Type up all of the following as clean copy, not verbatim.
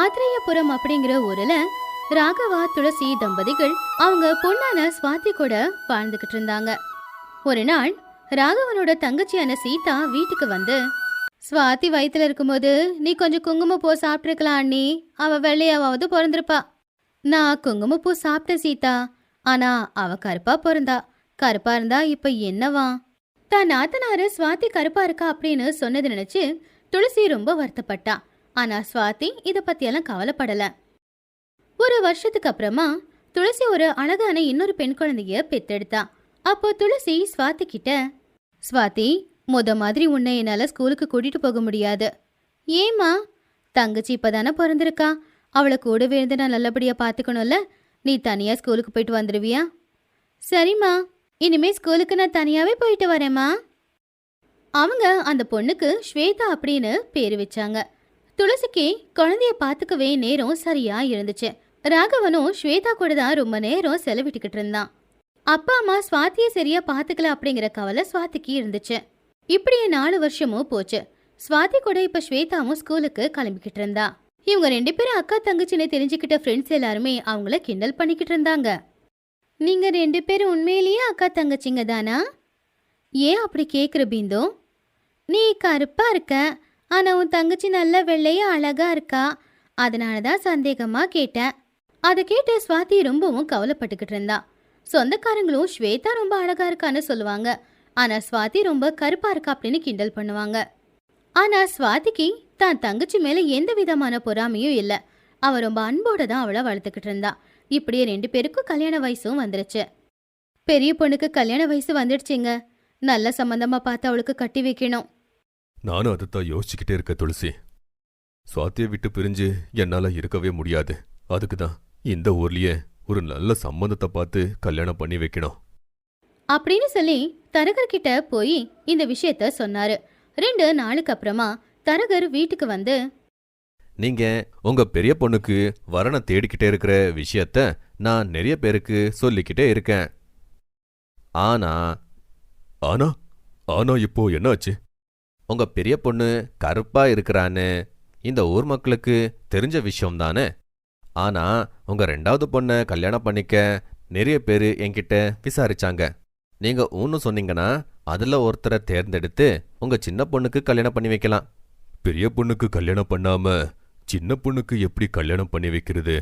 ஆத்ரேயபுரம் அப்படிங்கிற ஊர்ல ராகவா துளசி தம்பதிகள் அவங்க பொண்ணான ஸ்வாதி கூட வாழ்ந்துகிட்டு இருந்தாங்க. ஒரு நாள் ராகவனோட தங்கச்சியான சீதா வீட்டுக்கு வந்து, ஸ்வாதி வயித்துல இருக்கும்போது நீ கொஞ்சம் குங்குமப்பூ சாப்பிட்டுருக்கலாம் அண்ணி, அவ வெள்ளையாவது பிறந்திருப்பா. நான் குங்குமப்பூ சாப்பிட்டேன் சீதா, ஆனா அவ கருப்பா பிறந்தா. கருப்பா இருந்தா இப்ப என்னவா? தான் நாத்தனாரு ஸ்வாதி கருப்பா இருக்கா அப்படின்னு சொன்னது நினைச்சு துளசி ரொம்ப வருத்தப்பட்டா. ஆனா ஸ்வாதி இத பத்தியெல்லாம் கவலைப்படல. ஒரு வருஷத்துக்கு அப்புறமா துளசி ஒரு அழகான இன்னொரு பெண் குழந்தைய பெத்தெடுத்தா. அப்போ துளசி ஸ்வாதி கிட்ட, ஸ்வாதி, மாதிரி உன்னை என்னால ஸ்கூலுக்கு கூட்டிட்டு போக முடியாது. ஏமா? தங்கச்சி இப்பதானே பிறந்திருக்கா, அவளை கூடவே இருந்து நான் நல்லபடியா பாத்துக்கணும்ல. நீ தனியா ஸ்கூலுக்கு போயிட்டு வந்துடுவியா? சரிம்மா, இனிமே ஸ்கூலுக்கு நான் தனியாவே போயிட்டு வரேம்மா. அவங்க அந்த பொண்ணுக்கு ஸ்வேதா அப்படின்னு பேரு வச்சாங்க. துளசிக்கு குழந்தைய பாத்துக்கவே நேரம் சரியா இருந்துச்சு. ராகவனும் ஸ்வேதா கூட தான் ரொம்ப நேரம் செலவிட்டுக்கிட்டு இருந்தான். அப்பா அம்மா ஸ்வாதியை சரியா பாத்துக்கல அப்படிங்கிற கவலை ஸ்வாதிக்கு இருந்துச்சு. இப்படியே 4 வருஷமும் போச்சு. ஸ்வாதி கூட இப்ப ஸ்வேதாவும் ஸ்கூலுக்கு கிளம்பிக்கிட்டு இருந்தா. இவங்க 2 பேரும் அக்கா தங்கச்சின்னு தெரிஞ்சுக்கிட்ட ஃப்ரெண்ட்ஸ் எல்லாருமே அவங்கள கிண்டல் பண்ணிக்கிட்டு இருந்தாங்க. நீங்க 2 பேரும் உண்மையிலேயே அக்கா தங்கச்சிங்க தானா? ஏன் அப்படி கேக்குற பிந்து? நீ கருப்பா இருக்க, ஆனா உன் தங்கச்சி நல்ல வெள்ளையா அழகா இருக்கா, அதனாலதான் சந்தேகமா கேட்டேன். அதை கேட்டு ஸ்வாதி ரொம்பவும் கவலைப்பட்டுக்கிட்டு இருந்தா. சொந்தக்காரங்களும் ஸ்வேதா ரொம்ப அழகா இருக்கான்னு சொல்லுவாங்க, ஆனா ஸ்வாதி ரொம்ப கருப்பா இருக்கா அப்படின்னு கிண்டல் பண்ணுவாங்க. ஆனா ஸ்வாதிக்கு தான் தங்கச்சி மேல எந்த விதமான பொறாமையும் இல்ல. அவ ரொம்ப அன்போட தான் அவளை வளர்த்துக்கிட்டு இருந்தா. இப்படியே 2 பேருக்கும் கல்யாண வயசும் வந்துருச்சு. பெரிய பொண்ணுக்கு கல்யாண வயசு வந்துடுச்சுங்க. நல்ல சம்பந்தமா பார்த்து அவளுக்கு கட்டி வைக்கணும். நானும் அதைத்தான் யோசிச்சுக்கிட்டே இருக்க துளசி. சுவாத்தியை விட்டு பிரிஞ்சு என்னால இருக்கவே முடியாது. அதுக்குதான் இந்த ஊர்லயே ஒரு நல்ல சம்பந்தத்தை பார்த்து கல்யாணம் பண்ணி வைக்கணும் அப்படின்னு சொல்லி தரகர் கிட்ட போய் இந்த விஷயத்த சொன்னாரு. 2 நாளுக்கு அப்புறமா தரகர் வீட்டுக்கு வந்து, நீங்க உங்க பெரிய பொண்ணுக்கு வரனை தேடிக்கிட்டே இருக்கிற விஷயத்த நான் நிறைய பேருக்கு சொல்லிக்கிட்டே இருக்கேன். ஆனா ஆனா ஆனா இப்போ என்னாச்சு? உங்க பெரிய பொண்ணு கருப்பா இருக்கிறான்னு இந்த ஊர் மக்களுக்கு தெரிஞ்ச விஷயம் தானே. ஆனா உங்க 2வது பொண்ணை கல்யாணம் பண்ணிக்க நிறைய பேர் என்கிட்ட விசாரிச்சாங்க. நீங்க ஊன்னு சொன்னீங்கன்னா அதுல ஒருத்தரை தேர்ந்தெடுத்து உங்க சின்ன பொண்ணுக்கு கல்யாணம் பண்ணி வைக்கலாம். பெரிய பொண்ணுக்கு கல்யாணம் பண்ணாம சின்ன பொண்ணுக்கு எப்படி கல்யாணம் பண்ணி வைக்கிறது?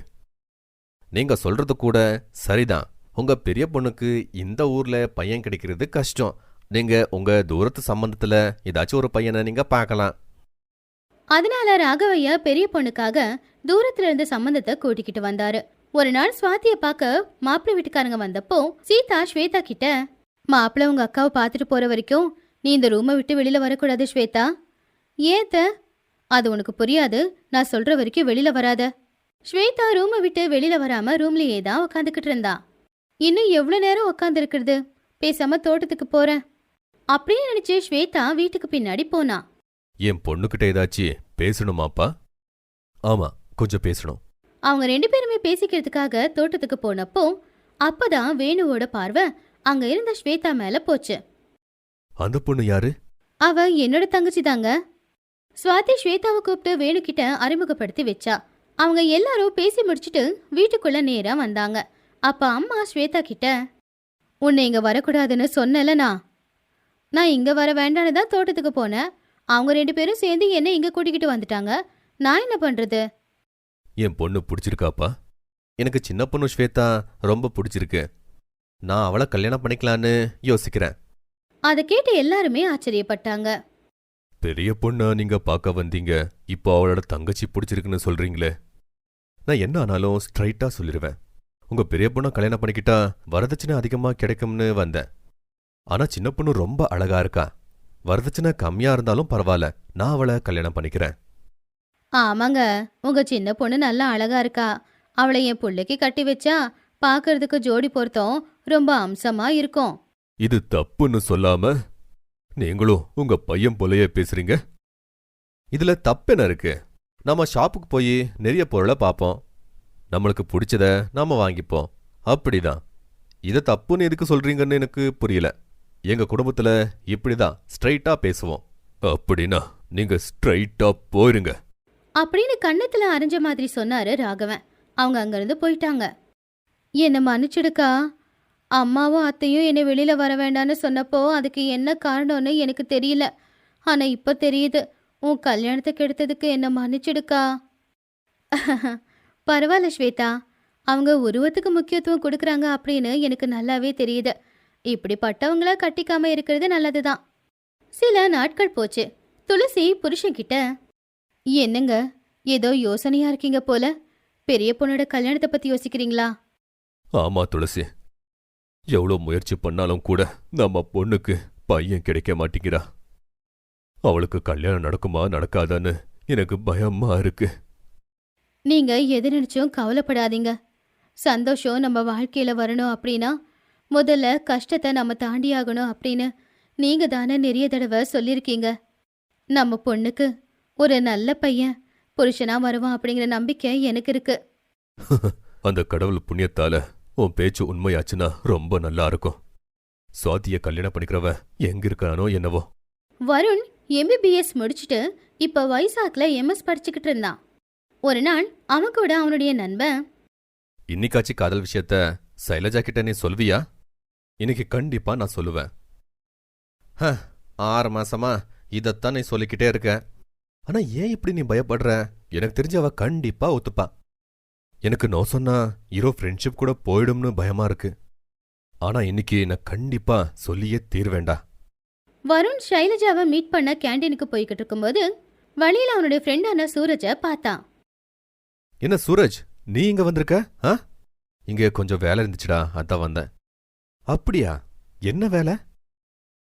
நீங்க சொல்றது கூட சரிதான். உங்க பெரிய பொண்ணுக்கு இந்த ஊர்ல பையன் கிடைக்கிறது கஷ்டம். நீங்க உங்க தூரத்து சம்பந்தத்துல ஏதாச்சும் ஒரு பையனை நீங்க பார்க்கலாம். அதனால ராகவையா பெரிய பொண்ணுக்காக தூரத்துல இருந்து சம்பந்தத்தை கூட்டிக்கிட்டு வந்தாரு. ஒரு நாள் ஸ்வாதிய பார்க்க மாப்பிள்ளை வீட்டுக்காரங்க வந்தப்போ சீதா ஸ்வேதா கிட்ட, மாப்பிள்ளை உங்க அக்காவை பார்த்துட்டு போற வரைக்கும் நீ இந்த ரூமை விட்டு வெளியில வரக்கூடாது ஸ்வேதா. ஏத்த? அது உனக்கு புரியாது, நான் சொல்ற வரைக்கும் வெளியில வராத. ஸ்வேதா ரூமை விட்டு வெளியில வராம ரூம்லயே தான் உட்காந்துக்கிட்டு இருந்தா. இன்னும் எவ்வளவு நேரம் உட்காந்து இருக்கிறது? பேசாம தோட்டத்துக்கு போறேன் அப்படின்னு நினைச்சு ஸ்வேதா வீட்டுக்கு பின்னாடி போனா. என் பொண்ணுகிட்ட ஏதாச்சும் பேசணுமாப்பா? ஆமா, கொஞ்சம் பேசணும். அவங்க 2 பேருமே பேசிக்கிறதுக்காக தோட்டத்துக்கு போனப்போ அப்பதான் வேணுவோட பார்வை அங்க இருந்த ஸ்வேதா மேல போச்சு. அந்த பொண்ணு யாரு? அவ என்னோட தங்கச்சி தாங்க. ஸ்வாதி ஸ்வேதாவை கூப்பிட்டு வேணுகிட்ட அறிமுகப்படுத்தி வச்சா. அவங்க எல்லாரும் பேசி முடிச்சுட்டு வீட்டுக்குள்ள நேரா வந்தாங்க. அப்ப அம்மா ஸ்வேதா கிட்ட, உன்னை இங்க வரக்கூடாதுன்னு சொன்னலனா? நான் இங்க வர வேண்டான்னு தான் தோட்டத்துக்கு போனேன். அவங்க 2 பேரும் சேர்ந்து என்ன இங்க கூட்டிக்கிட்டு வந்துட்டாங்க. நான் என்ன பண்றது? என் பொண்ணு பிடிச்சிருக்காப்பா. எனக்கு சின்ன பொண்ணு ஸ்வேதா ரொம்ப பிடிச்சிருக்கு. நான் அவளை கல்யாணம் பண்ணிக்கலான்னு யோசிக்கிறேன். அதை கேட்டு எல்லாருமே ஆச்சரியப்பட்டாங்க. பெரிய பொண்ணா நீங்க பார்க்க வந்தீங்க, இப்போ அவளோட தங்கச்சி பிடிச்சிருக்குன்னு சொல்றீங்களே. நான் என்ன ஆனாலும் ஸ்ட்ரைட்டா சொல்லிடுவேன். உங்க பெரிய பொண்ணை கல்யாணம் பண்ணிக்கிட்டா வரதட்சணை அதிகமா கிடைக்கும்னு வந்தேன். ஆனா சின்ன பொண்ணு ரொம்ப அழகா இருக்கா. வரதட்சணை கம்மியா இருந்தாலும் பரவாயில்ல, நான் அவளை கல்யாணம் பண்ணிக்கிறேன். ஆமாங்க, உங்க சின்ன பொண்ணு நல்லா அழகா இருக்கா. அவளை என் பிள்ளைக்கு கட்டி வச்சா பாக்குறதுக்கு ஜோடி பொருத்தம் ரொம்ப அம்சமா இருக்கும். இது தப்புன்னு சொல்லாம நீங்களும் உங்க பையன் போலயே பேசுறீங்க. இதுல தப்பென்ன இருக்கு? நம்ம ஷாப்புக்கு போய் நிறைய பொருளை பார்ப்போம், நம்மளுக்கு பிடிச்சத நாம வாங்கிப்போம், அப்படிதான். இதை தப்புன்னு எதுக்கு சொல்றீங்கன்னு எனக்கு புரியல. எங்க குடும்பத்துல இப்படிதான் ஸ்ட்ரைட்டா பேசுவோம். அப்படின்னா நீங்க ஸ்ட்ரைட்டா போயிருங்க. அப்படின்னு கண்ணத்துல அரைஞ்ச மாதிரி சொன்னாரு ராகவன். அவங்க அங்கிருந்து போயிட்டாங்க. என்னை மன்னிச்சிடுக்கா. அம்மாவும் அத்தையும் என்னை வெளியில வர வேண்டான்னு சொன்னப்போ அதுக்கு என்ன காரணம்னு எனக்கு தெரியல. ஆனா இப்ப தெரியுது. உன் கல்யாணத்துக்கு எடுத்ததுக்கு என்ன மன்னிச்சிடுக்கா. பரவாயில்ல ஸ்வேதா. அவங்க உருவத்துக்கு முக்கியத்துவம் கொடுக்கறாங்க அப்படின்னு எனக்கு நல்லாவே தெரியுது. இப்படிப்பட்டவங்கள கட்டிக்காம இருக்கிறது நல்லதுதான். சில நாட்கள் போச்சு. துளசி புருஷன்கிட்ட, என்னங்க ஏதோ யோசனையா இருக்கீங்க போல, பெரிய பொண்ணோட கல்யாணத்தை பத்தி யோசிக்கிறீங்களா? ஆமா துளசி, எவ்வளோ முயற்சி பண்ணாலும் கூட நம்ம பொண்ணுக்கு பையன் கிடைக்க மாட்டேங்கிறா. அவளுக்கு கல்யாணம் நடக்குமா நடக்காதான்னு எனக்கு பயமா இருக்கு. நீங்க எது நினைச்சும் கவலைப்படாதீங்க. சந்தோஷம் நம்ம வாழ்க்கையில வரணும் அப்படின்னா முதல்ல கஷ்டத்தை நம்ம தாண்டியாகணும் அப்படின்னு நீங்க தானே நிறைய தடவை சொல்லியிருக்கீங்க. நம்ம பொண்ணுக்கு ஒரு நல்ல பையன் புருஷனா வருவான் அப்படிங்கிற நம்பிக்கை எனக்கு இருக்கு. அந்த கடவுள் புண்ணியத்தால உன் பேச்சு உண்மையாச்சுன்னா ரொம்ப நல்லா இருக்கும். சுவாதிய கல்யாணம் பண்ணிக்கிறவ எங்க இருக்கானோ என்னவோ. வருண் எம்பிபிஎஸ் முடிச்சுட்டு இப்ப வைசாக்ல எம்எஸ் படிச்சுக்கிட்டு இருந்தான். ஒரு நாள் அவன் கூட அவனுடைய நண்பன், இன்னைக்காச்சு காதல் விஷயத்த சைலஜா கிட்ட நீ சொல்வியா? இன்னைக்கு கண்டிப்பா நான் சொல்லுவேன். 6 மாசமா இதத்தான் நீ சொல்லிக்கிட்டே இருக்க. ஆனா ஏன் இப்படி நீ பயப்படுற? எனக்கு தெரிஞ்ச அவ கண்டிப்பா ஒத்துப்பா. எனக்கு நோ சொன்னா ஹீரோ ஃப்ரெண்ட்ஷிப் கூட போயிடும்னு பயமா இருக்கு. ஆனா இன்னைக்கு நான் கண்டிப்பா சொல்லியே தீர்வேண்டா. வருண் ஷைலஜாவை மீட் பண்ண கேண்டீனுக்கு போய்கிட்டு இருக்கும்போது வழியில அவனுடைய ஃப்ரெண்டான சூரஜ பார்த்தான். என்ன சூரஜ், நீ இங்க வந்திருக்க? இங்க கொஞ்சம் வேலை இருந்துச்சுடா, அதான் வந்தேன். அப்படியா? என்ன வேலை?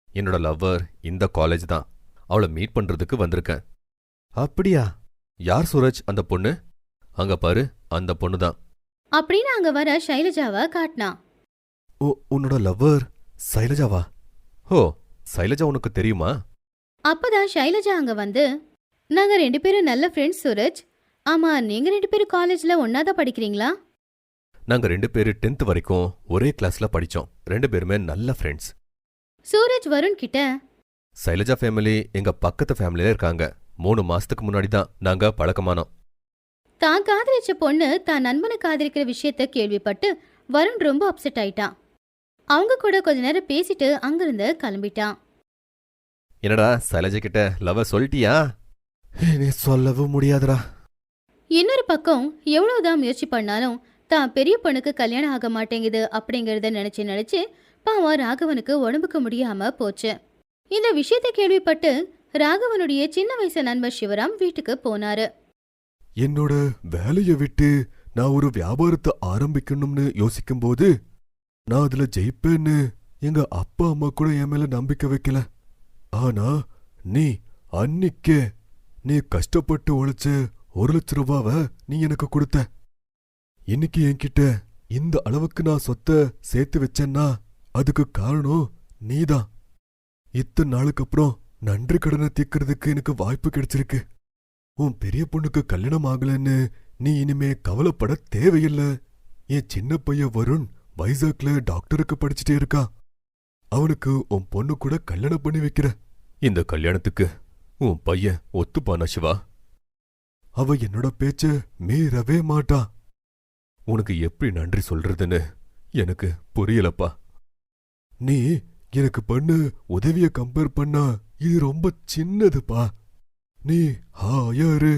என்னோட லவ்வர் இந்த காலேஜ் தான், அவளை மீட் பண்றதுக்கு வந்திருக்கேன். அப்படியா? யார் சூரஜ் அந்த பொண்ணு? அங்க பாரு, அந்த பொண்ணு தான் அப்படின்னு அங்க வர ஷைலஜாவை காட்டினான். ஓ, உன்னோட லவ்வர் சைலஜாவா? ஓ, சைலஜா உனக்கு தெரியுமா? அப்பதான் ஷைலஜா அங்க வந்து, நாங்க 2 பேரும் நல்ல ஃப்ரெண்ட்ஸ் சூரஜ். ஆமா, நீங்க 2 பேரும் காலேஜ்ல ஒன்னாதான் படிக்கிறீங்களா? நாங்க 2 பேரு 10th வரைக்கும் ஒரே கிளாஸ்ல படிச்சோம். 2 பேருமே நல்ல ஃப்ரெண்ட்ஸ். சூரஜ் வருண் கிட்ட, சைலஜா ஃபேமிலி எங்க பக்கத்து ஃபேமிலியில இருக்காங்க. 3 மாசத்துக்கு முன்னாடி தான் நாங்க பழக்கமானோம். தான் காதலிச்ச பொண்ணு தான் நண்பனை காதலிக்கிற விஷயத்த கேள்விப்பட்டு வருண் ரொம்ப அப்செட் ஆயிட்டான். அவங்க கூட கொஞ்ச நேரம் பேசிட்டு அங்கிருந்து கிளம்பிட்டான். என்னடா சைலஜா கிட்ட லவ் சொல்லிட்டியா? நீ சொல்லவும் முடியாதுடா. இன்னொரு பக்கம் எவ்வளவுதான் முயற்சி பண்ணாலும் தான் பெரிய பொண்ணுக்கு கல்யாணம் ஆக மாட்டேங்குது அப்படிங்கறத நினைச்சு பாவம் ராகவனுக்கு உடம்புக்கு முடியாம போச்சு. இந்த விஷயத்தை கேள்விப்பட்டு ராகவனுடைய சின்ன வயசு நண்பர் சிவராம் வீட்டுக்கு போனாரு. என்னோட வேலையை விட்டு நான் ஒரு வியாபாரத்தை ஆரம்பிக்கணும்னு யோசிக்கும் போது நான் அதுல ஜெயிப்பேன்னு எங்க அப்பா அம்மா கூட என் மேல நம்பிக்கை வைக்கல. ஆனா அன்னிக்கே நீ கஷ்டப்பட்டு உழைச்ச 1 லட்ச ரூபாவை நீ எனக்கு கொடுத்த. இன்னைக்கு என்கிட்ட இந்த அளவுக்கு நான் சொத்தை சேர்த்து வச்சேன்னா அதுக்கு காரணம் நீதான். இத்தனை நாளுக்கு அப்புறம் நன்றி கடனை தீர்க்கறதுக்கு எனக்கு வாய்ப்பு கிடைச்சிருக்கு. உன் பெரிய பொண்ணுக்கு கல்யாணம் ஆகலன்னு நீ இனிமே கவலைப்பட தேவையில்லை. என் சின்ன பையன் வருண் வைசாக்ல டாக்டருக்கு படிச்சுட்டே இருக்கா. அவனுக்கு உன் பொண்ணு கூட கல்யாணம் பண்ணி வைக்கிற. இந்த கல்யாணத்துக்கு உன் பையன் ஒத்துப்பானா சிவா? அவ என்னோட பேச்ச மீறவே மாட்டா. உனக்கு எப்படி நன்றி சொல்றதுன்னு எனக்கு புரியலப்பா. நீ எனக்கு பண்ண உதவிய கம்பேர் பண்ணா இது ரொம்ப சின்னதுப்பா. நீ ஹாயாரு.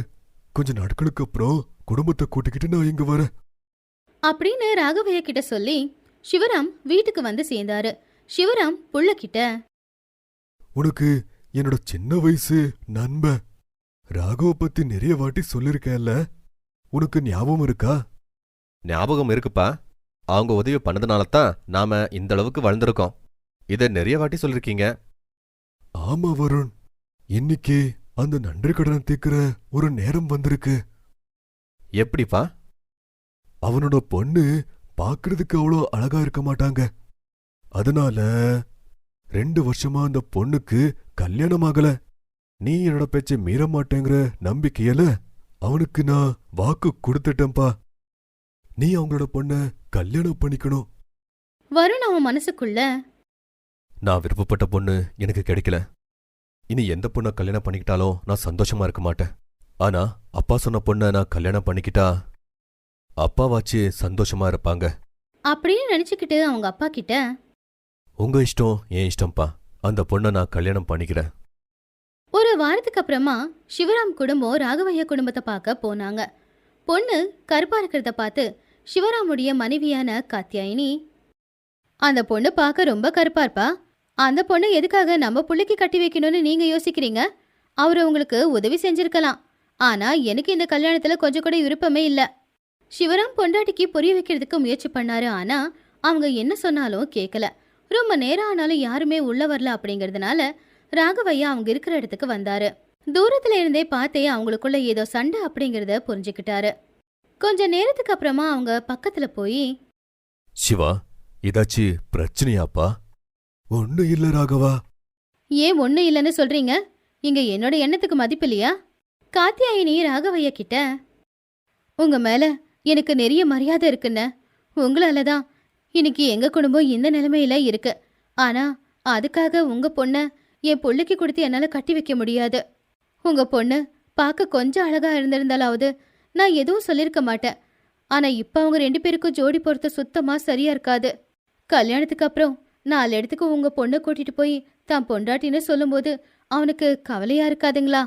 கொஞ்ச நாட்களுக்கு அப்புறம் குடும்பத்தை கூட்டிக்கிட்டு நான் இங்க வரேன் அப்படின்னு ராகவையா கிட்ட சொல்லி சிவராம் வீட்டுக்கு வந்து சேர்ந்தாரு. சிவராம் புள்ள கிட்ட, உனக்கு என்னோட சின்ன வயசு நண்பன் ராகவ பத்தி நிறைய வாட்டி சொல்லிருக்கேன்ல, உனக்கு ஞாபகம் இருக்கா? ஞாபகம் இருக்குப்பா. அவங்க உதவி பண்ணதுனால தான் நாம இந்த அளவுக்கு வளர்ந்துருக்கோம். இதை நிறைய வாட்டி சொல்லிருக்கீங்க. ஆமா வருண், இன்னைக்கு அந்த நன்றி கடனை தீர்க்கிற ஒரு நேரம் வந்திருக்கு. எப்படிப்பா? அவனோட பொண்ணு பாக்குறதுக்கு அவ்வளோ அழகா இருக்க மாட்டாங்க. அதனால 2 வருஷமா அந்த பொண்ணுக்கு கல்யாணம் ஆகல. நீ என்னோட பேச்சை மீற மாட்டேங்கிற நம்பிக்கையில அவனுக்கு நான் வாக்கு கொடுத்துட்டேன்பா. நீ அவங்களோட பொண்ண கல்யாணம் பண்ணிக்கணும். வருண் அவன் மனசுக்குள்ள, நான் விருப்பப்பட்ட பொண்ணு எனக்கு கிடைக்கல. இனி எந்த பொண்ணை கல்யாணம் பண்ணிக்கிட்டாலும் நான் சந்தோஷமா இருக்க மாட்டேன். ஆனா அப்பா சொன்ன பொண்ண நான் கல்யாணம் பண்ணிக்கிட்டா அப்பாவாச்சு சந்தோஷமா இருப்பாங்க. அப்படின்னு நினைச்சுக்கிட்டு அவங்க அப்பா கிட்ட, உங்க இஷ்டம் என் இஷ்டம்ப்பா. அந்த பொண்ணை நான் கல்யாணம் பண்ணிக்கிறேன். ஒரு வாரத்துக்கு அப்புறமா சிவராம் குடும்பம் ராகவையா குடும்பத்தை பார்க்க போனாங்க. பொண்ணு கருப்பா இருக்கிறத பார்த்து சிவராமுடைய மனைவியான காத்தியாயினி, அந்த பொண்ணு பார்க்க ரொம்ப கருப்பா இருப்பா, அந்த பொண்ணை எதுக்காக நம்ம புள்ளைக்கு கட்டி வைக்கணும்னு நீங்க யோசிக்கிறீங்க? அவரு உங்களுக்கு உதவி செஞ்சிருக்கலாம். ஆனா எனக்கு இந்த கல்யாணத்துல கொஞ்சம் கூட விருப்பமே இல்ல. சிவராம் பொண்டாட்டிக்கு புரிய வைக்கிறதுக்கு முயற்சி பண்ணாரு. ஆனா அவங்க என்ன சொன்னாலும் கேட்கல. ரொம்ப நேரம் ஆனாலும் யாருமே உள்ள வரல. அப்படிங்கறதுனால ராகவையா அவங்க இருக்கிற இடத்துக்கு வந்தாரு. தூரத்துல இருந்தே பார்த்தே அவங்களுக்குள்ள ஏதோ சண்டை அப்படிங்கறத புரிஞ்சுக்கிட்டாரு. கொஞ்ச நேரத்துக்கு அப்புறமா அவங்க பக்கத்துல போய், சிவா, ஏதாச்சு பிரச்சனையாப்பா? ஒண்ணு இல்ல ராகவா. ஏன் ஒண்ணு இல்லைன்னு சொல்றீங்க? இங்க என்னோட எண்ணத்துக்கு மதிப்பு இல்லையா? காத்தியாயினி ராகவையா கிட்ட, உங்க மேல எனக்கு நிறைய மரியாதை இருக்குன்னு, உங்களாலதான் இன்னைக்கு எங்க குடும்பம் இந்த நிலைமையில இருக்கு. ஆனா அதுக்காக உங்க பொண்ண என் புள்ளைக்கு கொடுத்து என்னால கட்டி வைக்க முடியாது. உங்க பொண்ணு பார்க்க கொஞ்சம் அழகா இருந்திருந்தாலாவது நான் எதுவும் சொல்லிருக்க மாட்டேன். ஆனா இப்ப அவங்க 2 பேருக்கும் ஜோடி பொறுத்த சுத்தமா சரியா இருக்காது. கல்யாணத்துக்கு அப்புறம் 4 இடத்துக்கு உங்க பொண்ணை கூட்டிட்டு போய் தான் பொண்டாட்டின்னு சொல்லும்போது அவனுக்கு கவலையா இருக்காதுங்களா?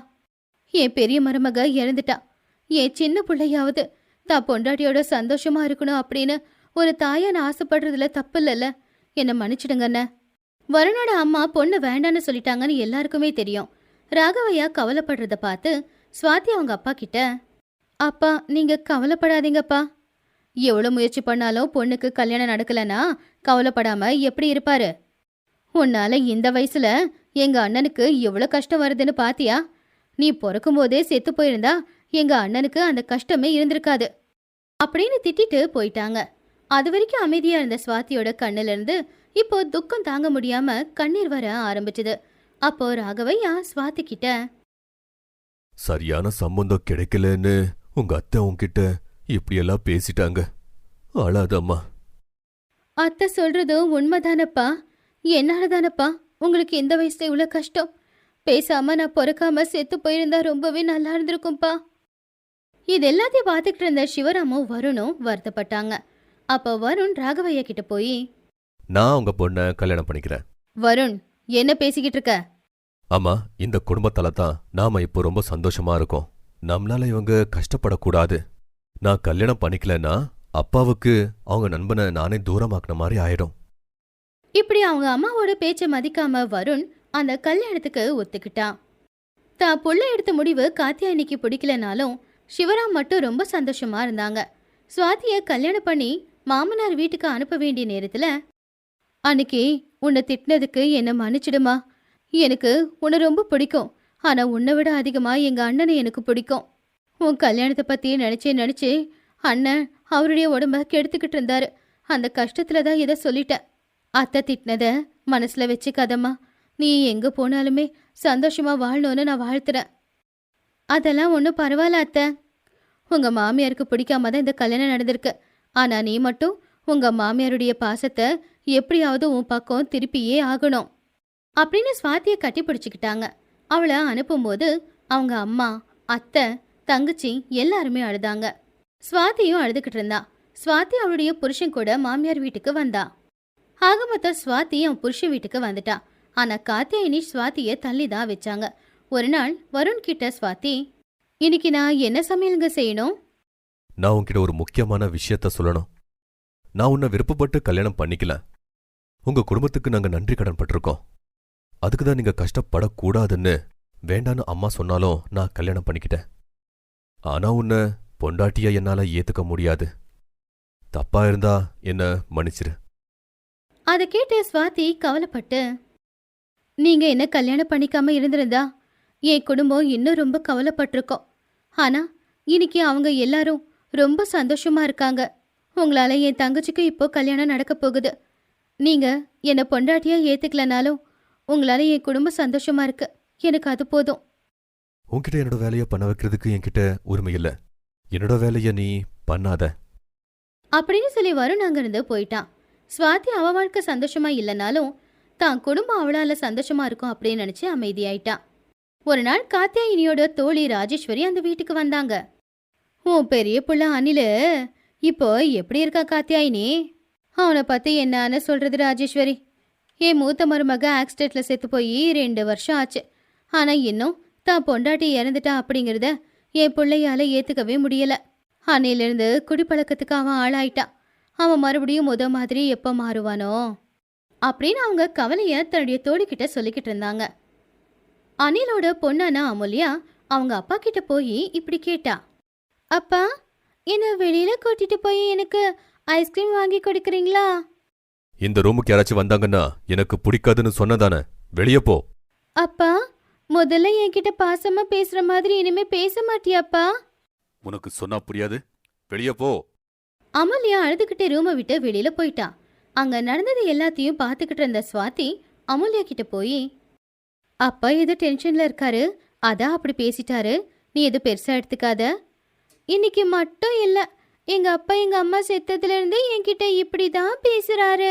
என் பெரிய மருமக இறந்துட்டா. என் சின்ன பிள்ளையாவது தான் பொண்டாட்டியோட சந்தோஷமா இருக்கணும் அப்படின்னு ஒரு தாயா நான் ஆசைப்படுறதுல தப்பு இல்லைல்ல. என்னை மன்னிச்சிடுங்கண்ண. வருணோட அம்மா பொண்ணு வேண்டான்னு சொல்லிட்டாங்கன்னு எல்லாருக்குமே தெரியும். ராகவையா கவலைப்படுறத பார்த்து ஸ்வாதி அவங்க அப்பா கிட்ட, அப்பா நீங்க கவலைப்படாதீங்கப்பா. எவ்வளவு முயற்சி பண்ணாலும் பொண்ணுக்கு கல்யாணம் நடக்கலனா கவலைப்படாம எப்படி இருப்பாரு? உன்னால இந்த வயசுல எங்க அண்ணனுக்கு எவ்வளவு கஷ்டம் வருதுன்னு பாத்தியா? நீ பிறக்கும் போதே செத்து போயிருந்தா எங்க அண்ணனுக்கு அந்த கஷ்டமே இருந்திருக்காது அப்படின்னு திட்டிட்டு போயிட்டாங்க. அது வரைக்கும் அமைதியா இருந்த ஸ்வாதியோட கண்ணுல இருந்து இப்போ துக்கம் தாங்க முடியாம கண்ணீர் வர ஆரம்பிச்சது. அப்போ ராகவையா ஸ்வாதி கிட்ட, சரியான சம்பந்தம் கிடைக்கலன்னு உங்க அத்தை உன்கிட்ட இப்படியெல்லாம் பேசிட்டாங்க. அழாதம்மா. அத்தை சொல்றதும் உண்மைதானப்பா. என்னாலதானப்பா உங்களுக்கு இந்த வயசுல இவ்வளவு கஷ்டம். பேசாம நான் பிறக்காம செத்து போயிருந்தா ரொம்பவே நல்லா இருந்திருக்கும்பா. இது எல்லாத்தையும் பார்த்துக்கிட்டு இருந்த சிவராமும் வருணும் வருத்தப்பட்டாங்க. அப்போ வருண் ராகவையா கிட்ட போய், நான் உங்க பொண்ணை கல்யாணம் பண்ணிக்கிறேன். வருண் என்ன பேசிக்கிட்டு இருக்க? ஆமா, இந்த குடும்பத்தால தான் நாம இப்போ ரொம்ப சந்தோஷமா இருக்கோம். நம்மளால இவங்க கஷ்டப்படக்கூடாது. நான் கல்யாணம் பண்ணிக்கலன்னா அப்பாவுக்கு அவங்க நண்பனை நானே தூரமாக்குன மாதிரி ஆயிடும். இப்படி அவங்க அம்மாவோட பேச்சை மதிக்காம வருண் அந்த கல்யாணத்துக்கு ஒத்துக்கிட்டான். தான் புள்ள எடுத்த முடிவு காத்தியாயினிக்கு பிடிக்கலனாலும் சிவராம் மட்டும் ரொம்ப சந்தோஷமா இருந்தாங்க. சுவாதிய கல்யாணம் பண்ணி மாமனார் வீட்டுக்கு அனுப்ப வேண்டிய நேரத்துல, அன்னைக்கு உன்னை திட்டினதுக்கு என்ன மன்னிச்சிடுமா. எனக்கு உன்னை ரொம்ப பிடிக்கும். ஆனா உன்னை விட அதிகமா எங்க அண்ணனை எனக்கு பிடிக்கும். உன் கல்யாணத்தை பத்தி நினைச்சே அண்ணன் அவருடைய உடம்ப கெடுத்துக்கிட்டு இருந்தாரு. அந்த கஷ்டத்துலதான் இதை சொல்லிட்டேன். அத்தை திட்டினத மனசுல வச்சுக்காதம்மா. நீ எங்க போனாலுமே சந்தோஷமா வாழணும்னு நான் வாழ்த்துறேன். அதெல்லாம் ஒன்றும் பரவாயில்ல அத்தை. உங்க மாமியாருக்கு பிடிக்காம தான் இந்த கல்யாணம் நடந்திருக்கு. ஆனா நீ மட்டும் உங்க மாமியாருடைய பாசத்தை எப்படியாவது உன் பக்கம் திருப்பியே ஆகணும் அப்படின்னு ஸ்வாதியை கட்டி பிடிச்சிக்கிட்டாங்க. அவளை அனுப்பும்போது அவங்க அம்மா, அத்தை, தங்கச்சி எல்லாருமே அழுதாங்க. ஸ்வாதியும் அழுதுகிட்டு இருந்தா. ஸ்வாதி அவளுடைய புருஷன் கூட மாமியார் வீட்டுக்கு வந்தா. ஆக மொத்தம் ஸ்வாதி அவன் புருஷன் வீட்டுக்கு வந்துட்டா. ஆனா காத்தியாயினி ஸ்வாதியை தள்ளி தான் வச்சாங்க. ஒரு நாள் வருண் கிட்ட ஸ்வாதி, இன்னைக்கு நான் என்ன சமையலுங்க செய்யணும்? நான் உன்கிட்ட ஒரு முக்கியமான விஷயத்த சொல்லணும். நான் உன்னை விருப்பப்பட்டு கல்யாணம் பண்ணிக்கல. உங்க குடும்பத்துக்கு நாங்க நன்றி கடன் பட்டிருக்கோம். அதுக்குதான் நீங்க கஷ்டப்படக்கூடாதுன்னு வேண்டான்னு அம்மா சொன்னாலும் நான் கல்யாணம் பண்ணிக்கிட்டேன். ஆனா உன்னை பொண்டாட்டியா என்னால ஏத்துக்க முடியாது. தப்பா இருந்தா என்ன மன்னிச்சிரு. அதை கேட்டு ஸ்வாதி கவலைப்பட்டு, நீங்க என்ன கல்யாணம் பண்ணிக்காம இருந்திருந்தா என் குடும்பம் இன்னும் ரொம்ப கவலைப்பட்டிருக்கோம். ஆனா இன்னைக்கு அவங்க எல்லாரும் ரொம்ப சந்தோஷமா இருக்காங்க. உங்களால என் தங்கச்சிக்கு இப்போ கல்யாணம் நடக்க போகுது. நீங்க என்னை பொண்டாட்டியா ஏத்துக்கலனாலும் உங்களால என் குடும்பம் சந்தோஷமா இருக்கு. எனக்கு அது போதும். உன்கிட்ட என்னோட வேலையை பண்ண வைக்கிறதுக்கு என்கிட்ட உரிமை இல்ல. என்னோட வேலைய நீ பண்ணாத அப்படின்னு சொல்லி வருண் அங்கிருந்து போயிட்டான். ஸ்வாதி அவ வாழ்க்கை சந்தோஷமா இல்லைனாலும் தான் குடும்பம் அவளால சந்தோஷமா இருக்கும் அப்படின்னு நினைச்சு அமைதியாயிட்டான். ஒரு நாள் காத்தியாயினியோட தோழி ராஜேஸ்வரி அந்த வீட்டுக்கு வந்தாங்க. உன் பெரிய புள்ள அனிலு இப்போ எப்படி இருக்கா காத்தியாயினி? அவனை பத்தி என்னன்னு சொல்றது ராஜேஸ்வரி? என் மூத்த மருமக ஆக்சிடென்ட்ல செத்து போய் 2 வருஷம் ஆச்சு. ஆனா இன்னும் தான் பொண்டாட்டி இறந்துட்டா அப்படிங்கிறத என் பிள்ளையால ஏத்துக்கவே முடியல. அன்னையிலிருந்து குடிப்பழக்கத்துக்கு அவன் ஆளாயிட்டான். அவன் மறுபடியும் மாதிரி எப்போ மாறுவானோ அப்படின்னு அவங்க கவலைய தன்னுடைய தோழிக்கிட்ட சொல்லிக்கிட்டு இருந்தாங்க. அனிலோட பொண்ணான அமுல்யா அவங்க அப்பா கிட்ட போய் இப்படி கேட்டா. அப்பா, என்ன வெளியில கூட்டிட்டு போய் எனக்கு ஐஸ்கிரீம் வாங்கி கொடுக்குறீங்களா? இந்த ரூமுக்கு யாராச்சும் வந்தாங்கன்னா எனக்கு பிடிக்காதுன்னு சொன்னதானே, வெளியே போ. அப்பா, முதல்ல என்கிட்ட பாசமா பேசுற மாதிரி இனிமே பேச மாட்டியாப்பா? உனக்கு சொன்னா புரியாது, வெளியே போ. அமுல்யா அழுதுகிட்டே ரூமை விட்டு வெளியில போயிட்டா. அங்க நடந்தது எல்லாத்தையும் பார்த்துக்கிட்டு இருந்த ஸ்வாதி அமுல்யா கிட்ட போய், அப்பா ஏதோ டென்ஷன்ல இருக்காரு, அதான் அப்படி பேசிட்டாரு, நீ எதுவும் பெருசா எடுத்துக்காத. இன்னைக்கு மட்டும் இல்ல, எங்க அப்பா எங்க அம்மா செத்ததுல இருந்து என்கிட்ட இப்படிதான் பேசுறாரு.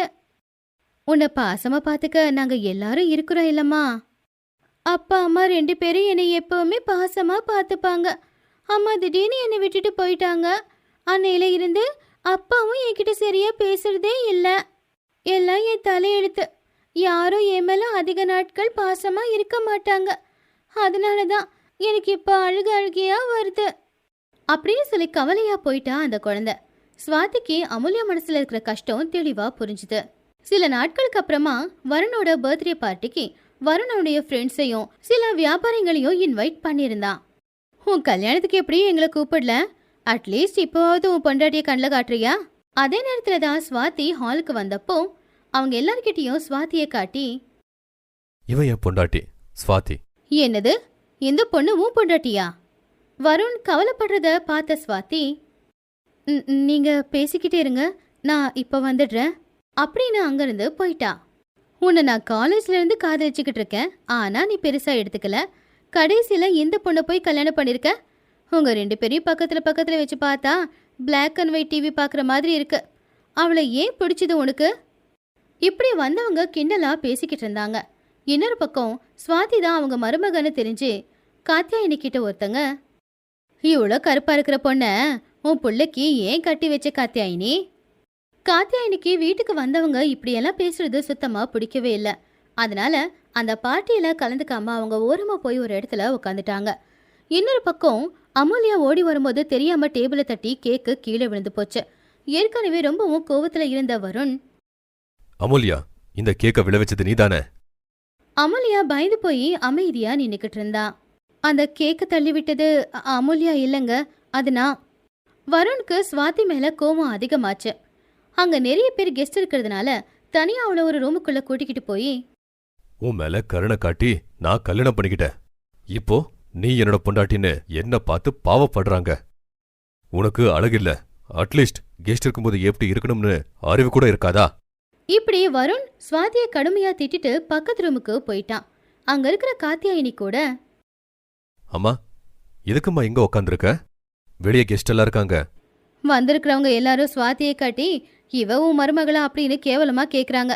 உன்னை பாசமா பாத்துக்க நாங்க எல்லாரும் இருக்கிறோம் இல்லம்மா. அப்பா அம்மா 2 பேரும் என்னை எப்பவுமே பாசமா பார்த்துப்பாங்க. அம்மா திடீர்னு என்னை விட்டுட்டு போயிட்டாங்க. அன்னையில இருந்து அப்பாவும் என்கிட்ட சரியா பேசுறதே இல்லை. எல்லாம் என் தலையெழுத்து. யாரும் என் மேல அதிக நாட்கள் பாசமா இருக்க மாட்டாங்க. அதனாலதான் எனக்கு இப்ப அழுகையா வருது அப்படின்னு சொல்லி கவலையா போயிட்டா அந்த குழந்தை. ஸ்வாதிக்கு அமுல்யா மனசுல இருக்கிற கஷ்டம் தெளிவா புரிஞ்சுது. சில நாட்களுக்கு அப்புறமா வருணோட பர்த்டே பார்ட்டிக்கு வருணோடைய ஃப்ரெண்ட்ஸையும் சில வியாபாரிகளையும் இன்வைட் பண்ணியிருந்தான். உன் கல்யாணத்துக்கு எப்படி எங்களை கூப்பிடல? அட்லீஸ்ட் இப்போவாவது உன் பொண்டாட்டிய கண்ணில் காட்டுறியா? அதே நேரத்துல தான் ஸ்வாதி ஹாலுக்கு வந்தப்போ அவங்க எல்லார்கிட்டையும் ஸ்வாதியை காட்டி, இவன் என் பொண்டாட்டி ஸ்வாதி. என்னது, இந்த பொண்ணு உன் பொண்டாட்டியா? வருண் கவலைப்படுறத பார்த்த ஸ்வாதி, நீங்க பேசிக்கிட்டே இருங்க, நான் இப்ப வந்துடுறேன் அப்படின்னு அங்கிருந்து போயிட்டா. உன்னை நான் காலேஜ்ல இருந்து காதலிச்சுக்கிட்டு இருக்கேன், ஆனா நீ பெருசா எடுத்துக்கல. கடைசியில எந்த பொண்ணை போய் கல்யாணம் பண்ணிருக்க? உங்க 2 பேரையும் பக்கத்துல வச்சு பார்த்தா பிளாக் அண்ட் ஒயிட் டிவி பார்க்குற மாதிரி இருக்கு. அவளை ஏன் பிடிச்சது உனக்கு? இப்படி வந்தவங்க கிண்டலா பேசிக்கிட்டு இருந்தாங்க. இன்னொரு பக்கம் ஸ்வாதி தான் அவங்க மருமகன்னு தெரிஞ்சு காத்தியாயினி கிட்ட ஒருத்தங்க, இவ்வளோ கருப்பா இருக்கிற பொண்ண உன் பிள்ளைக்கு ஏன் கட்டி வச்ச காத்தியாயினி? காத்தியாயினிக்கு வீட்டுக்கு வந்தவங்க இப்படியெல்லாம் பேசுறது சுத்தமா பிடிக்கவே இல்லை. அதனால அந்த பார்ட்டியில கலந்துக்காம அவங்க ஓரமா போய் ஒரு இடத்துல உட்காந்துட்டாங்க. இன்னொரு பக்கம் அமுல்யா ஓடி வரும்போது தெரியாம டேபிளை தட்டி கேக்கு கீழே விழுந்து போச்சு. ஏற்கனவே ரொம்பவும் கோவத்துல இருந்த வருண், அமுல்யா, இந்த கேக்க விளைவிச்சது நீதானே? அமுல்யா பயந்து போய் அமைதியா நின்னுக்கிட்டு இருந்தா. அந்த கேக்க தள்ளி விட்டது அமுல்யா இல்லைங்க, அது நான். வருணுக்கு ஸ்வாதி மேல கோவம் அதிகமாச்சு. அங்க நிறைய பேர் கெஸ்ட் இருக்கிறதுனால தனியா அவளை ஒரு ரூமுக்குள்ள கூட்டிக்கிட்டு போய், உன் மேல கருணை காட்டி நான் கல்யாணம் பண்ணிக்கிட்டேன். இப்போ நீ என்னோட பொண்டாட்டின்னு என்ன பார்த்து பாவப்படுறாங்க. உனக்கு அழகில்ல, அட்லீஸ்ட் கெஸ்ட் இருக்கும்போது எப்படி இருக்கணும்னு அறிவு கூட இருக்காதா? இப்படி வருண் ஸ்வாதியை கடுமையா திட்டிட்டு பக்கத்து ரூமுக்கு போயிட்டான். அங்க இருக்கிற காத்தியாயினி கூட, அம்மா, எதுக்கும்மா இங்க உக்காந்துருக்க? வெளியே கெஸ்ட் எல்லாம் இருக்காங்க. வந்திருக்கிறவங்க எல்லாரும் ஸ்வாதியை காட்டி இவ உன் மருமகளா அப்படின்னு கேவலமா கேக்குறாங்க.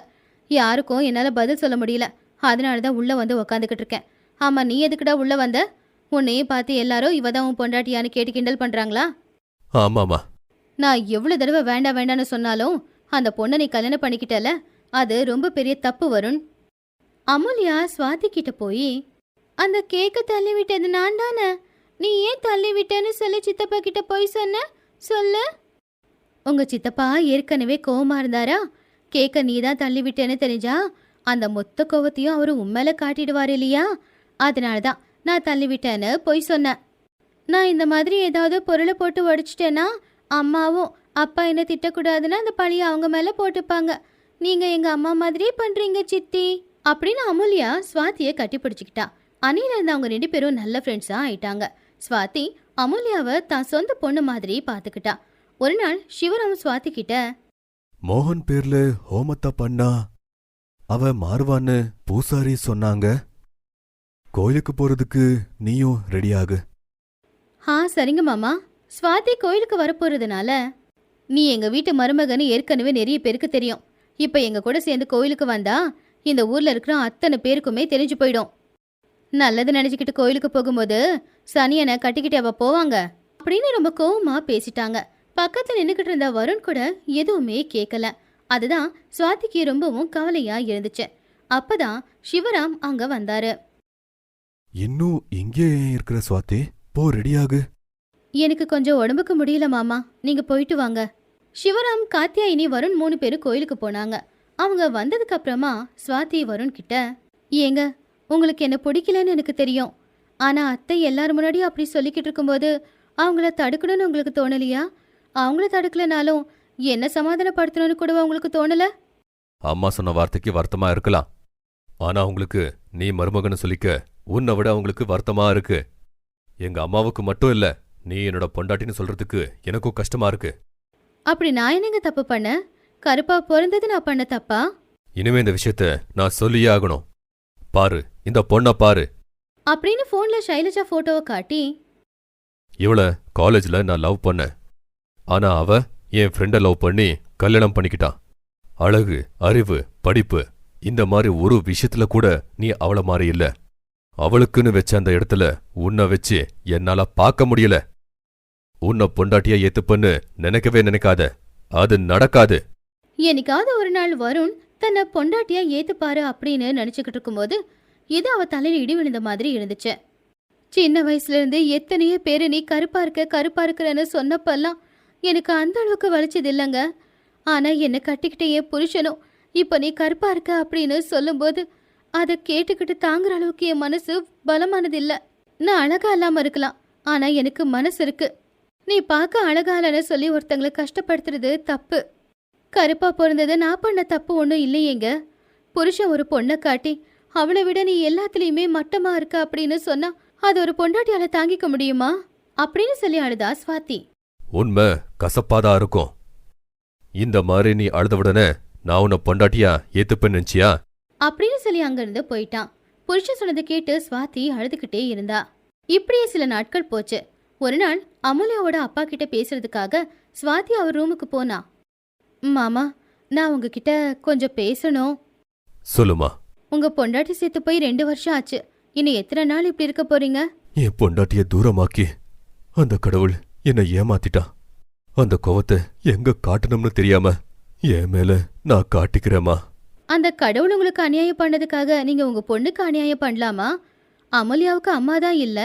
யாருக்கும் என்னால பதில் சொல்ல முடியல, அதனாலதான் உள்ள வந்து உக்காந்துக்கிட்டு இருக்கேன். ஆமா, நீ எதுக்குடா உள்ள வந்த? உன்னையும் பார்த்து எல்லாரும் இவதான் உன் பொண்டாட்டியான்னு கேட்டு கிண்டல் பண்றாங்களா? ஆமாமா. நான் எவ்வளவு தடவை வேண்டாம் வேண்டான்னு சொன்னாலும் அந்த பொண்ணை நீ கல்யாணம் பண்ணிக்கிட்டல, அது ரொம்ப பெரிய தப்பு வருண். அமுல்யா ஸ்வாதி கிட்ட போய், அந்த கேக்க தள்ளி விட்டது நான் தானே, நீ ஏன் தள்ளி விட்டேன்னு சொல்லி சித்தப்பா கிட்ட போய் சொன்ன சொல்லு. உங்க சித்தப்பா ஏற்கனவே கோவமா இருந்தாரா? கேக்க நீ தான் தள்ளி விட்டேன்னு தெரிஞ்சா அந்த மொத்த கோவத்தையும் அவரு உண்மையில காட்டிடுவாரு இல்லையா? அதனாலதான் நான் தள்ளி விட்டேன்னு போய் சொன்னேன். நான் இந்த மாதிரி ஏதாவது பொருளை போட்டு உடைச்சிட்டேன்னா அம்மாவும் அப்பா என்ன திட்டக்கூடாதுன்னு அந்த பழிய அவங்க மேல போட்டுப்பாங்க. நீங்க எங்க அம்மா மாதிரியே பண்றீங்க சித்தி அப்படின்னு அமுல்யா ஸ்வாதியை கட்டி பிடிச்சிக்கிட்டா. அன்னையில இருந்து அவங்க 2 பேரும் நல்ல ஃப்ரெண்ட்ஸா ஆயிட்டாங்க. ஸ்வாதி அமுல்யாவை தான் சொந்த பொண்ணு மாதிரி பாத்துக்கிட்டா. ஒரு நாள் சிவராம் ஸ்வாதி கிட்ட, மோகன் பேர்ல ஹோமத்தை பண்ணா அவ மாறுவான்னு பூசாரி சொன்னாங்க. கோயிலுக்கு போறதுக்கு நீயும் ரெடியாகு. சரிங்க மாமா. ஸ்வாதி கோயிலுக்கு வரப்போறதுனால நீ எங்க வீட்டு மருமகன்னு ஏற்கனவே நிறைய பேருக்கு தெரியும். இப்ப எங்க கூட சேர்ந்து கோயிலுக்கு வந்தா இந்த ஊர்ல இருக்கிற அத்தனை பேருக்குமே தெரிஞ்சு போயிடும். நல்லது நினைச்சுக்கிட்டு கோயிலுக்கு போகும்போது சனியனை கட்டிக்கிட்டு அவ போவாங்க அப்படின்னு ரொம்ப கோவமா பேசிட்டாங்க. பக்கத்துல நின்னுக்கிட்டு இருந்த வருண் கூட எதுவுமே கேட்கல. அதுதான் சுவாதிக்கு ரொம்பவும் கவலையா இருந்துச்சு. அப்பதான் சிவராம் அங்க வந்தாரு. இன்னும் இங்கே இருக்கிற சுவாதி, போ ரெடியாகு. எனக்கு கொஞ்சம் உடம்புக்கு முடியல மாமா, நீங்க போயிட்டு வாங்க. சிவராம், காத்தியாயினி, வருண் 3 பேரும் கோயிலுக்கு போனாங்க. அவங்க வந்ததுக்கு அப்புறமா சுவாதி வருண் கிட்ட, ஏங்க உங்களுக்கு என்ன பிடிக்கலன்னு எனக்கு தெரியும், ஆனா அத்தை எல்லாரும் முன்னாடி அப்படி சொல்லிக்கிட்டு இருக்கும்போது அவங்கள தடுக்கணும்னு உங்களுக்கு தோணலையா? அவங்கள தடுக்கலனாலும் என்ன சமாதானப்படுத்தணும்னு கூட உங்களுக்கு தோணல? அம்மா சொன்ன வார்த்தைக்கு வருத்தமா இருக்கலாம். ஆனா உங்களுக்கு நீ மருமகன்னு சொல்லிக்க உன்னை விட அவங்களுக்கு வருத்தமா இருக்கு. எங்க அம்மாவுக்கு மட்டும் இல்ல, நீ என்னோட பொண்டாட்டின்னு சொல்றதுக்கு எனக்கும் கஷ்டமா இருக்கு. அப்படி நான் என்னங்க தப்பு பண்ண? கருப்பா பிறந்தது நான் பண்ண தப்பா? இனிமே இந்த விஷயத்த நான் சொல்லியே ஆகணும். பாரு, இந்த பொண்ணை பாரு. அப்படின்னு போன்ல ஷைலஜா போட்டோவை காட்டி, இவள காலேஜ்ல நான் லவ் பண்ணேன். ஆனா அவ என் ஃப்ரெண்ட லவ் பண்ணி கல்யாணம் பண்ணிக்கிட்டான். அழகு, அறிவு, படிப்பு, இந்த மாதிரி ஒரு விஷயத்துல கூட நீ அவள மாதிரி இல்ல. அவளுக்குன்னு வச்ச அந்த இடத்துல உன்னை வச்சு என்னால பார்க்க முடியல. உன்னை பொண்டாட்டியா ஏத்துப்பன்னு நினைக்கவே நினைக்காத, அது நடக்காது. என்னைக்காவது ஒரு நாள் வருண் தன்னை பொண்டாட்டியா ஏத்துப்பாரு அப்படின்னு நினைச்சுக்கிட்டு இருக்கும்போது இது அவ தலையில இடி விழுந்த மாதிரி இருந்துச்சு. சின்ன வயசுல இருந்து எத்தனையோ பேரு நீ கருப்பா இருக்கிறன்னு சொன்னப்பெல்லாம் எனக்கு அந்த அளவுக்கு வலிச்சது இல்லைங்க. ஆனா என்னை கட்டிக்கிட்ட என் புருஷனும் இப்ப நீ கருப்பா இருக்க அப்படின்னு சொல்லும்போது அதை கேட்டுக்கிட்டு தாங்குற அளவுக்கு என் மனசு பலமானது இல்ல. நான் அழகா இல்லாம இருக்கலாம், ஆனா எனக்கு மனசு இருக்கு. நீ பார்க்க அழகா இல்லைன்னு சொல்லி ஒருத்தங்களை கஷ்டப்படுத்துறது தப்பு. கருப்பா பிறந்தது நான் பண்ண தப்பு ஒன்றும் இல்லையேங்க. புருஷன் ஒரு பொண்ணை காட்டி அவளை விட நீ எல்லாத்துலயுமே மட்டமா இருக்க அப்படின்னு சொன்னா அது ஒரு பொண்டாட்டியால தாங்கிக்க முடியுமா? அப்படின்னு சொல்லி அழுதா சுவாதி. உண்மை கசப்பாதான் இருக்கும். இந்த மாதிரி நீ அழுத உடனே நான் உன்னை பொண்டாட்டியா ஏத்துப்பேன்னு நினைச்சியா? அப்படின்னு சொல்லி அங்கிருந்து போயிட்டான். புருஷன் சொன்னதை கேட்டு சுவாதி அழுதுகிட்டே இருந்தா. இப்படியே சில நாட்கள் போச்சு. ஒரு நாள் அமுல்யாவோட அப்பா கிட்ட பேசுறதுக்காக சுவாதி அவர் ரூமுக்கு போனா. மாமா, நான் உங்ககிட்ட கொஞ்சம் பேசணும். சொல்லுமா. உங்க பொண்டாட்டி சேர்த்து போய் 2 வருஷம் ஆச்சு. இன்னும் எத்தனை நாள் இப்படி இருக்க போறீங்க? என் பொண்டாட்டிய தூரமாக்கி அந்த கடவுள் என்னை ஏமாத்திட்டான். அந்த கோவத்தை எங்க காட்டணும்னு தெரியாம என் மேல நான் காட்டிக்கிறேம்மா. அந்த கடவுள் உங்களுக்கு அநியாயம் பண்ணதுக்காக நீங்க உங்க பொண்ணுக்கு அநியாயம் பண்ணலாமா? அமுல்யாவுக்கு அம்மா தான் இல்ல,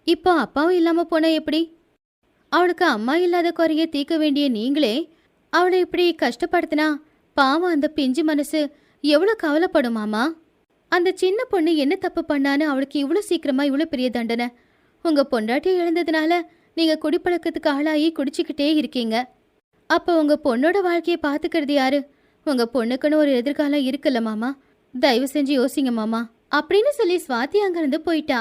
இப்போ அப்பாவும் இல்லாம போனா எப்படி? அவளுக்கு அம்மா இல்லாத குறைய தீர்க்க வேண்டிய நீங்களே அவளை இப்படி கஷ்டப்படுத்தினா பாவம் அந்த பிஞ்சு மனசு எவ்வளவு கவலைப்படுமாமா? அந்த சின்ன பொண்ணு என்ன தப்பு பண்ணான்னு அவளுக்கு இவ்வளவு சீக்கிரமா இவ்வளவு பெரிய தண்டனை? உங்க பொண்டாட்டியை இழந்ததுனால நீங்க குடிப்பழக்கத்துக்கு ஆளாகி குடிச்சுக்கிட்டே இருக்கீங்க. அப்ப உங்க பொண்ணோட வாழ்க்கையை பாத்துக்கிறது யாரு? உங்க பொண்ணுக்குன்னு ஒரு எதிர்காலம் இருக்குல்ல மாமா, தயவு செஞ்சு யோசிங்க மாமா அப்படின்னு சொல்லி சுவாதி அங்கிருந்து போயிட்டா.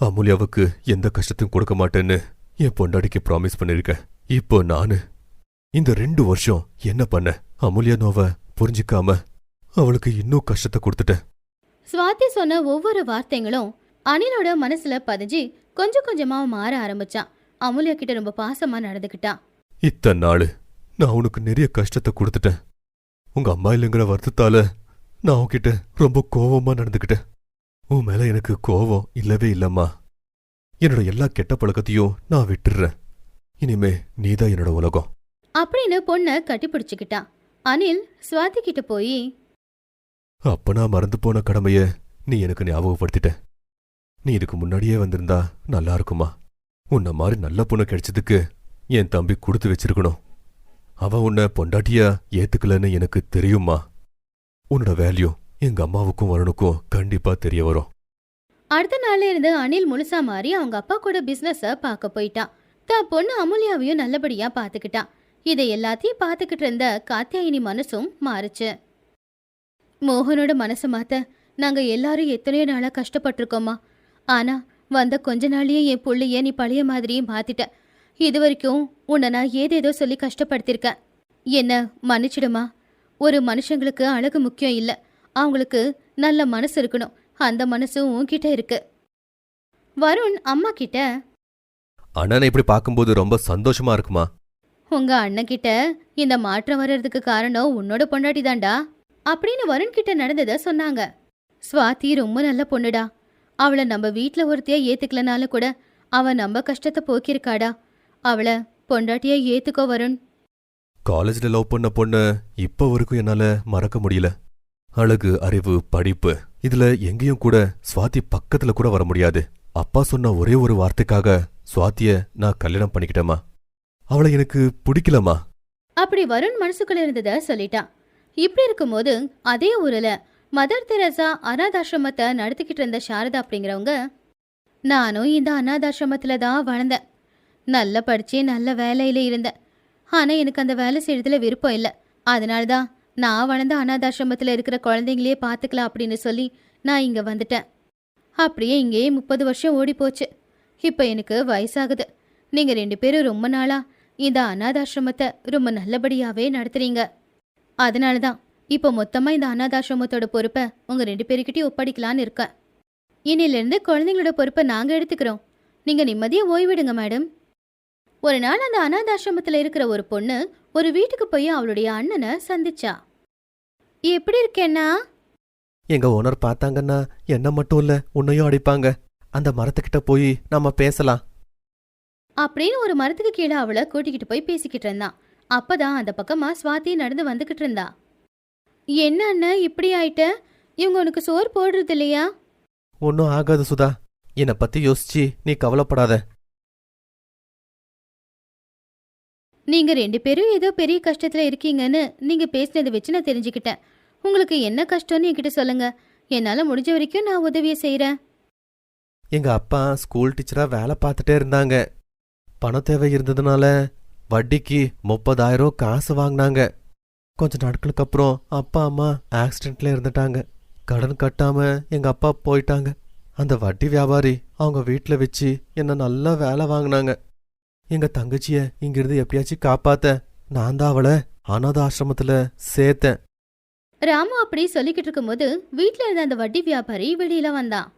அமுல்யாவுக்கு எந்த கஷ்டத்தையும் கொடுக்க மாட்டேன்னு என் பொண்டாட்டிக்கு ப்ராமிஸ் பண்ணிருக்கேன். இப்போ நானு இந்த 2 வருஷம் என்ன பண்ண? அமுல்யா நோவ புரிஞ்சுக்காம அவளுக்கு இன்னும் கஷ்டத்தை கொடுத்துட்டேன். சுவாதி சொன்ன ஒவ்வொரு வார்த்தைகளும் அனிலோட மனசுல பதிஞ்சு கொஞ்சம் கொஞ்சமா மாற ஆரம்பிச்சான். அமுல்யா கிட்ட ரொம்ப பாசமா நடந்துக்கிட்டான். இத்தனை நாள் நான் உனக்கு நிறைய கஷ்டத்தை கொடுத்துட்டேன். உங்க அம்மா இல்லைங்கிற வருத்தத்தால நான் உன்கிட்ட ரொம்ப கோவமா நடந்துக்கிட்டேன். உன் மேல எனக்கு கோவம் இல்லவே இல்லம்மா. என்னோட எல்லா கெட்ட பழக்கத்தையும் நான் விட்டுடுறேன். இனிமே நீதான் என்னோட உலகம் அப்படின்னு பொண்ண கட்டி பிடிச்சுக்கிட்டான். அனில் சுவாதி கிட்ட போய், அப்ப நான் மறந்து போன கடமைய நீ எனக்கு ஞாபகப்படுத்திட்ட. நீ இதுக்கு முன்னாடியே வந்திருந்தா நல்லா இருக்குமா? உன்ன மாதிரி நல்ல பொண்ணு கிடைச்சதுக்கு என் தம்பி கொடுத்து வச்சிருக்கணும். அவன் உன்னை பொண்டாட்டியா ஏத்துக்கலன்னு எனக்கு தெரியுமா? உன்னோட வேல்யூ எங்க அம்மாவுக்கும் வருணுக்கும் கண்டிப்பா தெரிய வரும். அடுத்த நாள்ல இருந்து அனில் முழுசா மாறி அவங்க அப்பா கூட பிசினஸ பார்க்க போயிட்டான். தான் பொண்ணு அமுல்யாவையும் நல்லபடியா பாத்துக்கிட்டான். இதை எல்லாத்தையும் பாத்துக்கிட்டு இருந்த காத்தியாயினி மனசும் மாறுச்சு. மோகனோட மனசை மாத்த நாங்க எல்லாரும் எத்தனையோ நாளா கஷ்டப்பட்டிருக்கோமா. ஆனா வந்த கொஞ்ச நாளையே என் புள்ளைய நீ பழைய மாதிரியே மாத்திட்ட. இது வரைக்கும் உன்னை நான் ஏதேதோ சொல்லி கஷ்டப்படுத்திருக்கேன். என்ன மன்னிச்சிடுமா. ஒரு மனுஷங்களுக்கு அழகு முக்கியம் இல்ல, அவங்களுக்கு நல்ல மனசு இருக்கணும். அந்த மனசு உன்கிட்ட இருக்கு. வருண் அம்மா கிட்ட, அண்ணனை இப்படி பார்க்கும்போது ரொம்ப சந்தோஷமா இருக்குமா? உங்க அண்ணன் கிட்ட இந்த மாற்றம் வர்றதுக்கு காரணம் உன்னோட பொண்டாட்டி தான்டா அப்படின்னு வருண் கிட்ட நடந்தத சொன்னாங்க. சுவாதி ரொம்ப நல்ல பொண்ணுடா. அவளை நம்ம வீட்ல ஒருத்தையா ஏத்துக்கலனாலும் கூட அவ நம்ம கஷ்டத்தை போக்கியிருக்காடா. அவளை பொண்டாட்டியா ஏத்துக்கோ வருண். காலேஜ்ல லவ் பண்ண பொண்ணு இப்ப வரைக்கும் என்னால மறக்க முடியல. அழகு, அறிவு, படிப்பு, இதுல எங்கேயும் கூட சுவாதி பக்கத்துல கூட வர முடியாது. அப்பா சொன்ன ஒரே ஒரு வார்த்தைக்காக சுவாதிய நான் கல்யாணம் பண்ணிக்கிட்டேமா. அவளை எனக்கு பிடிக்கலமா. அப்படி வருண் மனசுக்குள்ள இருந்தத சொல்லிட்டான். இப்படி இருக்கும்போது அதே ஊர்ல மதர் தெரசா அனாதாசிரமத்தை நடத்திக்கிட்டு இருந்த சாரதா அப்படிங்கிறவங்க, நானும் இந்த அனாதாசிரமத்துல தான் வளர்ந்தேன். நல்லா படிச்சு நல்ல வேலையில இருந்தேன். ஆனா எனக்கு அந்த வேலை செய்யறதுல விருப்பம் இல்லை. அதனாலதான் நான் வளர்ந்த அனாதாசிரமத்துல இருக்கிற குழந்தைங்களே பார்த்துக்கலாம் அப்படின்னு சொல்லி நான் இங்க வந்துட்டேன். அப்படியே இங்கேயே 30 வருஷம் ஓடி போச்சு. இப்ப எனக்கு வயசாகுது. நீங்க 2 பேரும் ரொம்ப நாளா இந்த அனாதாசிரமத்தை ரொம்ப நல்லபடியாவே நடத்துறீங்க. அதனாலதான் இப்போ மொத்தமா இந்த அனாதாசிரமத்தோட பொறுப்பை உங்க 2 பேருக்கிட்டையும் ஒப்படைக்கலான்னு இருக்கேன். இன்னிலிருந்து குழந்தைங்களோட பொறுப்பை நாங்க எடுத்துக்கிறோம். நீங்க நிம்மதியா ஓய்விடுங்க மேடம். ஒரு நாள் அந்த அனாதாசிரமத்துல இருக்கிற ஒரு பொண்ணு ஒரு வீட்டுக்கு போய் அவளுடைய அண்ணனை சந்திச்சா. எப்படி இருக்கேன்னா? எங்க ஓனர் பார்த்தாங்கன்னா என்ன மட்டும் இல்ல உன்னையும் அடிப்பாங்க. அந்த மரத்துக்கிட்ட போய் நம்ம பேசலாம் அப்படின்னு ஒரு மரத்துக்கு கீழே அவளை கூட்டிக்கிட்டு போய் பேசிக்கிட்டு இருந்தான். அப்பதான் அந்த பக்கமா சுவாதி நடந்து வந்துகிட்டு இருந்தா. என்ன அண்ணன் இப்படி ஆயிட்ட? இவங்க உனக்கு சோறு போடுறது இல்லையா? ஒன்னும் ஆகாது சுதா, என்னை பத்தி யோசிச்சு நீ கவலைப்படாத. நீங்க 2 பேரும் ஏதோ பெரிய கஷ்டத்துல இருக்கீங்கன்னு நீங்க பேசினதை வச்சு நான் தெரிஞ்சுக்கிட்டேன். உங்களுக்கு என்ன கஷ்டம்னு என்கிட்ட சொல்லுங்க. என்னால முடிஞ்ச வரைக்கும் நான் உதவியை செய்யறேன். எங்க அப்பா ஸ்கூல் டீச்சரா வேலை பார்த்துட்டே இருந்தாங்க. பண தேவை இருந்ததுனால வட்டிக்கு 30,000 காசு வாங்கினாங்க. கொஞ்ச நாட்களுக்கு அப்புறம் அப்பா அம்மா ஆக்சிடென்ட்ல இருந்துட்டாங்க. கடன் கட்டாம எங்க அப்பா போயிட்டாங்க. அந்த வட்டி வியாபாரி அவங்க வீட்டுல வச்சு என்ன நல்லா வேலை வாங்கினாங்க. எங்க தங்கச்சிய இங்கிருந்து எப்படியாச்சும் காப்பாத்த நான் தான் அவளை அனாத ஆசிரமத்துல சேர்த்தேன். ராமு அப்படி சொல்லிக்கிட்டு இருக்கும்போது வீட்டுல இருந்த அந்த வட்டி வியாபாரி வெளியில வந்தான்.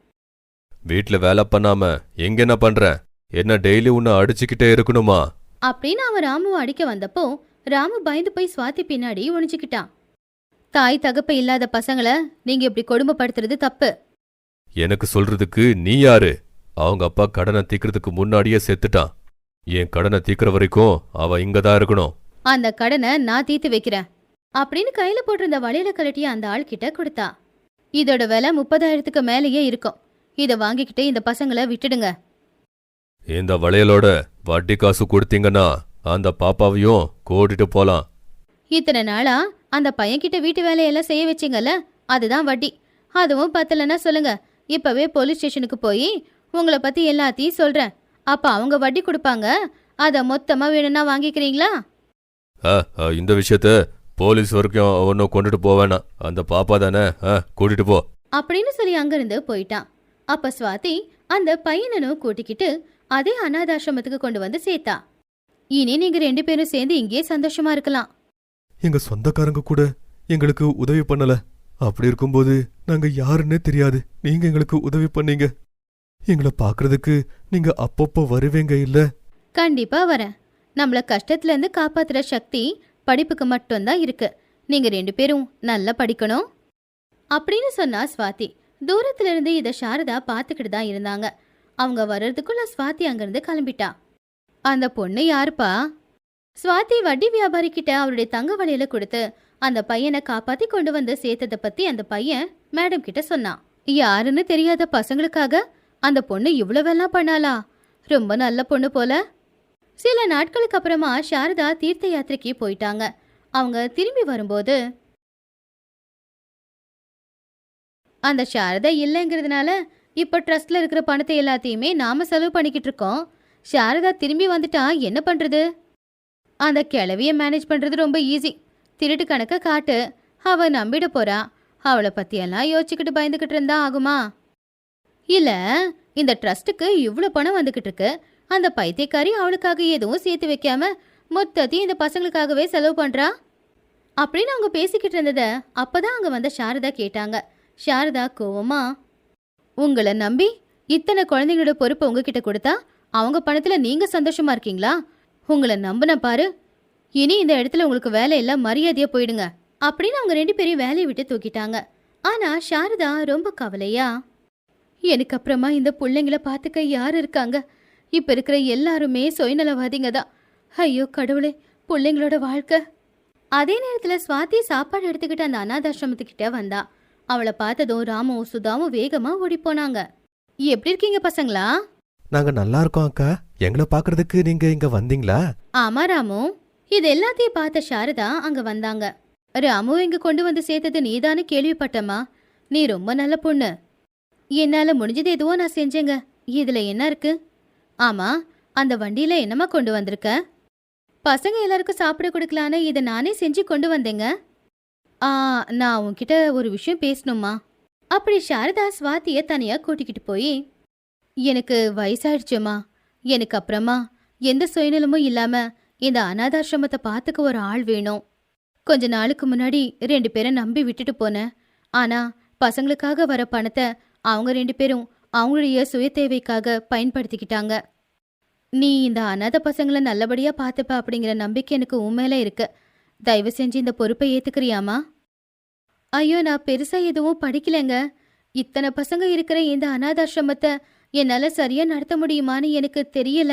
வீட்ல வேலை பண்ணாம எங்க என்ன பண்ற? என்ன டெய்லி உன்னை அடிச்சுக்கிட்டே இருக்கணுமா? அப்படின்னு அவன் ராமுவை அடிக்க வந்தப்போ ராமு பயந்து போய் சுவாதி பின்னாடி ஒளிஞ்சுக்கிட்டான். தாய் தகப்ப இல்லாத பசங்களை நீங்க இப்படி கொடுமைப்படுத்துறது தப்பு. எனக்கு சொல்றதுக்கு நீ யாரு? அவங்க அப்பா கடனை தீக்கிறதுக்கு முன்னாடியே செத்துட்டான். என் கடனை தீக்கிற வரைக்கும் அவ இங்கதான் இருக்கணும். அந்த கடனை நான் தீர்த்து வைக்கிறேன் அப்படின்னு கையில போட்டிருந்த வளையல கழட்டிய அந்த ஆள் கிட்ட கொடுத்தா. இதோட விலை 30,000க்கு மேலேயே இருக்கும். இத வாங்கிக்கிட்டு இந்த பசங்களை விட்டுடுங்க. இந்த வளையலோட வட்டி காசு கொடுத்தீங்கன்னா அந்த பாப்பாவையும் கூட்டிட்டு போலாம். இத்தனை நாளா அந்த பையன்கிட்ட வீட்டு வேலையெல்லாம் செய்ய வச்சிங்கல்ல, அதுதான் வட்டி. அதுவும் பத்தலன்னா சொல்லுங்க, இப்பவே போலீஸ் ஸ்டேஷனுக்கு போய் உங்களை பத்தி எல்லாத்தையும் சொல்றேன். அப்ப அவங்க வட்டி கொடுப்பாங்க. அத மொத்தமா வேணும்னா வாங்கிக்கிறீங்களா? இந்த விஷயத்த போலீஸ் வரைக்கும் ஒன்னும் கொண்டுட்டு போவேனா. அந்த பாப்பா தானே, கூட்டிட்டு போ அப்படின்னு சொல்லி அங்கிருந்து போயிட்டான். அப்ப சுவாதி அந்த பையனனும் கூட்டிக்கிட்டு அதே அனாதாசிரமத்துக்கு கொண்டு வந்து சேர்த்தா. இனி நீங்க 2 பேரும் சேர்ந்து இங்கேயே சந்தோஷமா இருக்கலாம். எங்க சொந்தக்காரங்க கூட எங்களுக்கு உதவி பண்ணல. அப்படி இருக்கும்போது நாங்க யாருன்னே தெரியாது. நீங்க எங்களுக்கு உதவி பண்ணீங்க. எங்களை பாக்குறதுக்கு நீங்க அப்பப்போ வருவீங்க இல்ல? கண்டிப்பா வரேன். நம்மள கஷ்டத்துல இருந்து காப்பாத்துற சக்தி படிப்புக்கு மட்டும்தான் இருக்கு. நீங்க 2 பேரும் நல்லா படிக்கணும் அப்படின்னு சொன்னா சுவாதி. தூரத்துல இருந்து இத சாரதா பாத்துக்கிட்டு தான் இருந்தாங்க. அவங்க வர்றதுக்குள்ள சுவாதி அங்கிருந்து கிளம்பிட்டா. அந்த பொண்ணு யாருப்பா? சுவாதி வட்டி வியாபாரி கிட்ட அவருடைய தங்க வளையல கொடுத்து அந்த பையனை காப்பாத்தி கொண்டு வந்து சேர்த்தத பத்தி அந்த பையன் மேடம் கிட்ட சொன்னான். யாருன்னு தெரியாத பசங்களுக்காக அந்த பொண்ணு இவ்வளவெல்லாம் பண்ணாளா? ரொம்ப நல்ல பொண்ணு போல. சில நாட்களுக்கு அப்புறமா சாரதா தீர்த்த யாத்திரைக்கு போயிட்டாங்க. அவங்க திரும்பி வரும்போது அந்த சாரதா இல்லைங்கிறதுனால இப்ப ட்ரஸ்ட்ல இருக்கிற பணத்தை எல்லாத்தையுமே நாம செலவு பண்ணிக்கிட்டு இருக்கோம். சாரதா திரும்பி வந்துட்டா என்ன பண்றது? அந்த கிழவிய மேனேஜ் பண்றது ரொம்ப ஈஸி. திருட்டு கணக்க காட்டு, அவ நம்பிட போறா. அவளை பத்தியெல்லாம் யோசிச்சுக்கிட்டு பயந்துகிட்டு இருந்தா ஆகுமா? இல்ல, இந்த ட்ரஸ்ட்டுக்கு இவ்வளவு பணம் வந்துகிட்டு இருக்கு. அந்த பைத்தியக்காரி அவளுக்காக எதுவும் சேர்த்து வைக்காம மொத்தத்தையும் இந்த பசங்களுக்காகவே செலவு பண்றா அப்படின்னு அவங்க பேசிக்கிட்டு இருந்தத அப்பதான் அங்க வந்த சாரதா கேட்டாங்க. சாரதா கோவமா, உங்களை நம்பி இத்தனை குழந்தைங்களோட பொறுப்பு உங்ககிட்ட கொடுத்தா அவங்க பணத்துல நீங்க சந்தோஷமா இருக்கீங்களா? உங்களை நம்பின பாரு. இனி இந்த இடத்துல உங்களுக்கு வேலை எல்லாம் மரியாதையா போயிடுங்க அப்படின்னு அவங்க 2 பேரையும் வேலையை விட்டு தூக்கிட்டாங்க. ஆனா சாரதா ரொம்ப கவலையா, எனக்கு அப்புறமா இந்த பிள்ளைங்கள பார்த்துக்க யார் இருக்காங்க? இப்ப இருக்கிற எல்லாருமே சுயநலவாதிங்க தான். ஐயோ கடவுளே, பிள்ளைங்களோட வாழ்க்கை. அதே நேரத்துல சுவாதி சாப்பாடு எடுத்துக்கிட்டு அந்த அனாதாசிரமத்துக்கிட்ட வந்தா. அவளை பார்த்ததும் ராமும் சுதாவும் வேகமா ஓடி போனாங்க. எப்படி இருக்கீங்க பசங்களா? நாங்க நல்லா இருக்கோம் அக்கா. எங்களை பாக்குறதுக்கு நீங்க இங்க வந்தீங்களா? ஆமா ராமு. இது எல்லாத்தையும் பார்த்த சாரதா அங்க வந்தாங்க. ராமு இங்க கொண்டு வந்து சேர்த்தது நீதானு கேள்விப்பட்டமா. நீ ரொம்ப நல்ல பொண்ணு. என்னால முடிஞ்சது எதுவோ நான் செஞ்சேங்க. இதுல என்ன இருக்கு? ஆமா, அந்த வண்டியில என்னமா கொண்டு வந்திருக்க? பசங்க எல்லாருக்கும் சாப்பிட கொடுக்கலான்னு இதை நானே செஞ்சு கொண்டு வந்தேங்க. நான் உன்கிட்ட ஒரு விஷயம் பேசணுமா? அப்படி சாரதா சுவாதிய தனியா கூட்டிக்கிட்டு போய், எனக்கு வயசாயிடுச்சுமா. எனக்கு அப்புறமா எந்த சுயநலமும் இல்லாம இந்த அனாதாசிரமத்தை பார்த்துக்க ஒரு ஆள் வேணும். கொஞ்ச நாளுக்கு முன்னாடி 2 பேரை நம்பி விட்டுட்டு போனேன். ஆனா பசங்களுக்காக வர பணத்தை அவங்க 2 பேரும் அவங்களுடைய சுய தேவைக்காக பயன்படுத்திக்கிட்டாங்க. நீ இந்த அனாதை பசங்களை நல்லபடியா பார்த்துப்ப அப்படிங்கிற நம்பிக்கை எனக்கு உண்மையில இருக்கு. தயவு செஞ்சு இந்த பொறுப்பை ஏத்துக்கிறியாமா? ஐயோ, நான் பெருசா எதுவும் படிக்கலைங்க. இத்தனை பசங்க இருக்கிற இந்த அனாதாசிரமத்தை என்னால சரியா நடத்த முடியுமான்னு எனக்கு தெரியல.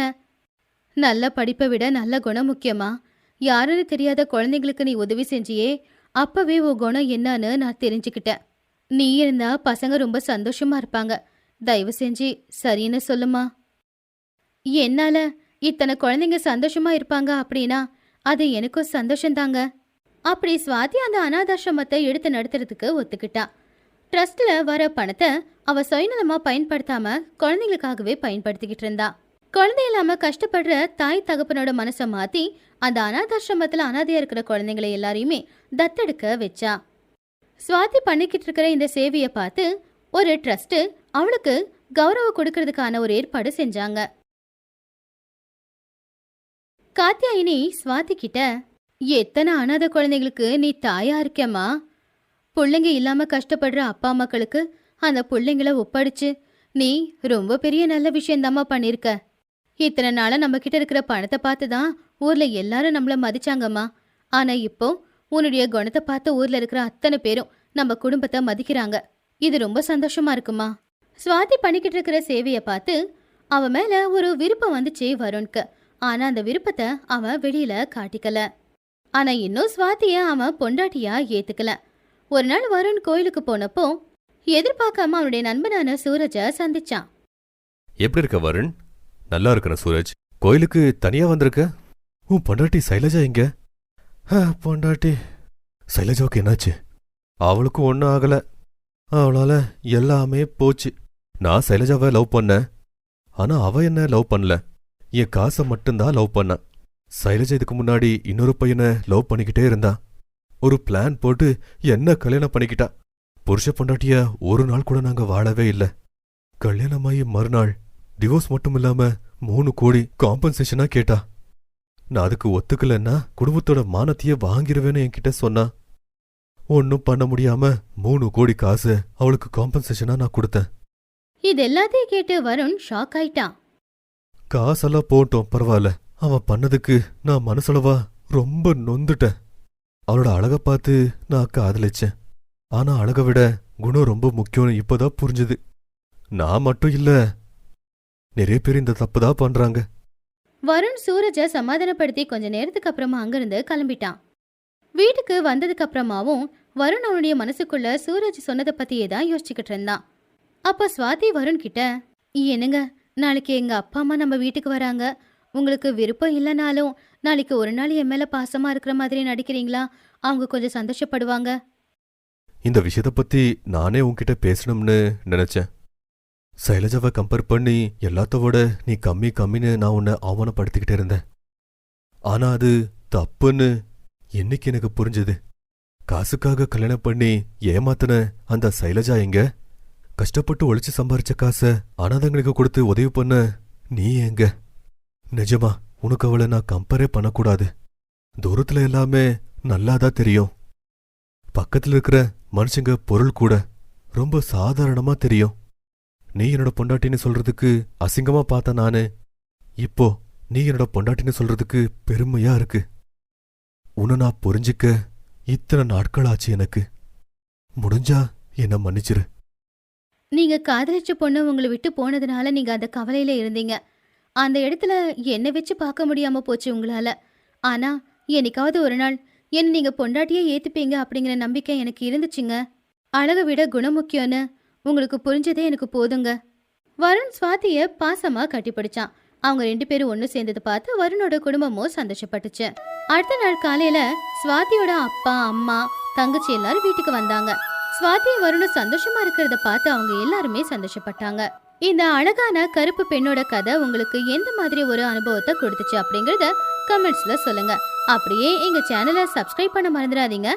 நல்ல படிப்பை விட நல்ல குணம் முக்கியமா? யாருன்னு தெரியாத குழந்தைங்களுக்கு நீ உதவி செஞ்சியே, அப்பவே உன் குணம் என்னன்னு நான் தெரிஞ்சுக்கிட்டேன். நீ இருந்தா பசங்க ரொம்ப சந்தோஷமா இருப்பாங்க. தயவு செஞ்சு சரின்னு சொல்லுமா. என்னால இத்தனை குழந்தைங்க சந்தோஷமா இருப்பாங்க அப்படின்னா அது எனக்கும் சந்தோஷம்தாங்க. அப்படி சுவாதி அந்த அனாதாசிரமத்தை எடுத்து நடத்துறதுக்கு ஒத்துக்கிட்டா. ட்ரஸ்ட்ல வர பணத்தை அவ சுயநலமா பயன்படுத்தாம குழந்தைங்களுக்காகவே பயன்படுத்திக்கிட்டு இருந்தா. குழந்தை இல்லாம கஷ்டப்படுற தாய் தகப்பனோட மனசை மாத்தி அந்த அனாதாசிரமத்துல அனாதையா இருக்கிற குழந்தைங்களை எல்லாரையுமே தத்தெடுக்க வச்சா. சுவாதி பண்ணிக்கிட்டு இருக்கிற இந்த சேவையை பார்த்து ஒரு ட்ரஸ்ட் அவளுக்கு கௌரவம் கொடுக்கறதுக்கான ஒரு ஏற்பாடு செஞ்சாங்க. காத்தியாயினி சுவாதி கிட்ட, எத்தனை அனாத குழந்தைங்களுக்கு நீ தாயா இருக்கேம்மா. பிள்ளைங்க இல்லாம கஷ்டப்படுற அப்பா அம்மாக்களுக்கு அந்த பிள்ளைங்கள ஒப்படைச்சு நீ ரொம்ப பெரிய நல்ல விஷயந்தாம்மா பண்ணிருக்க. இத்தனை நாளா நம்ம கிட்ட இருக்கிற பணத்தை பார்த்து தான் ஊர்ல எல்லாரும் நம்மள மதிச்சாங்கம்மா. ஆனா இப்போ உன்னுடைய குணத்தை பார்த்து ஊர்ல இருக்கிற அத்தனை பேரும் நம்ம குடும்பத்தை மதிக்கிறாங்க. இது ரொம்ப சந்தோஷமா இருக்குமா. சுவாதி பண்ணிக்கிட்டு இருக்கிற சேவையை பார்த்து அவ மேல ஒரு விருப்பம் வந்துச்சு வருண்க்கு. ஆனா அந்த விருப்பத்தை அவன் வெளியில காட்டிக்கல. ஆனா இன்னும் சுவாதிய அவன் பொண்டாட்டியா ஏத்துக்கல. ஒரு நாள் வருண் கோயிலுக்கு போனப்போ எதிர்பார்க்காம அவனுடைய நண்பனான சூரஜ சந்திச்சான். எப்படி இருக்க வருண்? நல்லா இருக்கிற சூரஜ். கோயிலுக்கு தனியா வந்திருக்க? உன் பொண்டாட்டி சைலஜா எங்க? பொண்டாட்டி சைலஜாவுக்கு என்னாச்சு? அவளுக்கும் ஒன்றும் ஆகல. அவளால எல்லாமே போச்சு. நான் சைலஜாவை லவ் பண்ணேன். ஆனா அவ என்ன லவ் பண்ணல. என் காசை மட்டும்தான் லவ் பண்ணா. சைலஜா இதுக்கு முன்னாடி இன்னொரு பையனை லவ் பண்ணிக்கிட்டே இருந்தா. ஒரு பிளான் போட்டு என்ன கல்யாணம் பண்ணிக்கிட்டா. புருஷ பொண்டாட்டிய ஒரு நாள் கூட நாங்க வாழவே இல்லை. கல்யாணமாயி மறுநாள் டிவோர்ஸ் மட்டும் இல்லாம 3 கோடி காம்பன்சேஷனா கேட்டா. நான் அதுக்கு ஒத்துக்கலன்னா குடும்பத்தோட மானத்தையே வாங்கிருவேன்னு என்கிட்ட சொன்னா. ஒன்னும் பண்ண முடியாம 3 கோடி காசு அவளுக்கு காம்பன்சேஷனா நான் கொடுத்தேன். இது எல்லாத்தையும் கேட்டு வருண் ஷாக் ஆயிட்டான். காசெல்லாம் போட்டோம், பரவாயில்ல. அவன் பண்ணதுக்கு நான் மனசளவா ரொம்ப நொந்துட்டேன். அவளோட அழகை பார்த்து நான் காதலிச்சேன். ஆனா அழகை விட குணம் ரொம்ப முக்கியம்னு இப்பதான் புரிஞ்சுது. நான் மட்டும் இல்ல, நிறைய பேர் இந்த தப்பு தான் பண்றாங்க. வருண் சூரஜ சமாதானப்படுத்தி கொஞ்ச நேரத்துக்கு அப்புறமா அங்கிருந்து கிளம்பிட்டான். வீட்டுக்கு வந்ததுக்கு அப்புறமாவும் வருண் அவனுடைய மனசுக்குள்ள சூரஜ் சொன்னதை பத்தியே தான் யோசிச்சுக்கிட்டு இருந்தான். அப்ப சுவாதி வருண் கிட்ட, என்னங்க, நாளைக்கு எங்க அப்பா அம்மா நம்ம வீட்டுக்கு வராங்க. உங்களுக்கு விருப்பம் இல்லைனாலும் நாளைக்கு ஒரு நாள் என் மேல பாசமா இருக்கிற மாதிரி நடிக்கிறீங்களா? அவங்க கொஞ்சம் சந்தோஷப்படுவாங்க. இந்த விஷயத்த பத்தி நானே உன்கிட்ட பேசணும்னு நினைச்சேன். சைலஜாவை கம்பேர் பண்ணி எல்லாத்தோட நீ கம்மின்னு நான் உன்னை அவமானப்படுத்திக்கிட்டே இருந்தேன். ஆனா அது தப்புன்னு என்னைக்கு எனக்கு புரிஞ்சுது. காசுக்காக கல்யாணம் பண்ணி ஏமாத்தின அந்த சைலஜா எங்க? கஷ்டப்பட்டு ஒழிச்சு சம்பாரிச்ச காசை அனாதங்களுக்கு கொடுத்து உதவி பண்ண நீ எங்க? நிஜமா உனக்கு அவளை நான் கம்பேரே பண்ணக்கூடாது. தூரத்துல எல்லாமே நல்லாதான் தெரியும். பக்கத்துல இருக்கிற மனுஷங்க பொருள் கூட ரொம்ப சாதாரணமா தெரியும். நீ என்னோட பொண்டாட்டின்னு சொல்றதுக்கு அசிங்கமா பார்த்த நானு, இப்போ நீ என்னோட பொண்டாட்டின்னு சொல்றதுக்கு பெருமையா இருக்கு. உன்னை நான் புரிஞ்சிக்க இத்தனை நாட்கள் ஆச்சு எனக்கு. முடிஞ்சா என்ன மன்னிச்சிரு. நீங்க காதலிச்ச பொண்ணு உங்களை விட்டு போனதுனால நீங்க அந்த கவலையில இருந்தீங்க. அந்த இடத்துல என்ன வச்சு பார்க்க முடியாம போச்சு உங்களால. ஆனா என்னைக்காவது ஒரு நாள் என்ன நீங்க பொண்டாட்டியே ஏத்துப்பீங்க அப்படிங்கிற நம்பிக்கை எனக்கு இருந்துச்சுங்க. அழகை விட குணம் முக்கியம்னு உங்களுக்கு புரிஞ்சதே எனக்கு போதுங்க. வருண் ஸ்வாதிய பாசமா கட்டிப்பிடிச்சான். அவங்க 2 பேரும் ஒண்ணு சேர்ந்ததை பார்த்து வருணோட குடும்பமும் சந்தோஷப்பட்டுச்சு. அடுத்த நாள் காலையில ஸ்வாதியோட அப்பா, அம்மா, தங்கச்சி எல்லாரும் வீட்டுக்கு வந்தாங்க. ஸ்வாதி வருணும் சந்தோஷமா இருக்கிறத பார்த்து அவங்க எல்லாருமே சந்தோஷப்பட்டாங்க. இந்த அழகான கருப்பு பெண்ணோட கதை உங்களுக்கு எந்த மாதிரி ஒரு அனுபவத்தை கொடுத்துச்சு அப்படிங்கறத கமெண்ட்ஸ்ல சொல்லுங்க. அப்படியே எங்க சேனலை சப்ஸ்கிரைப் பண்ண மறந்துடாதீங்க.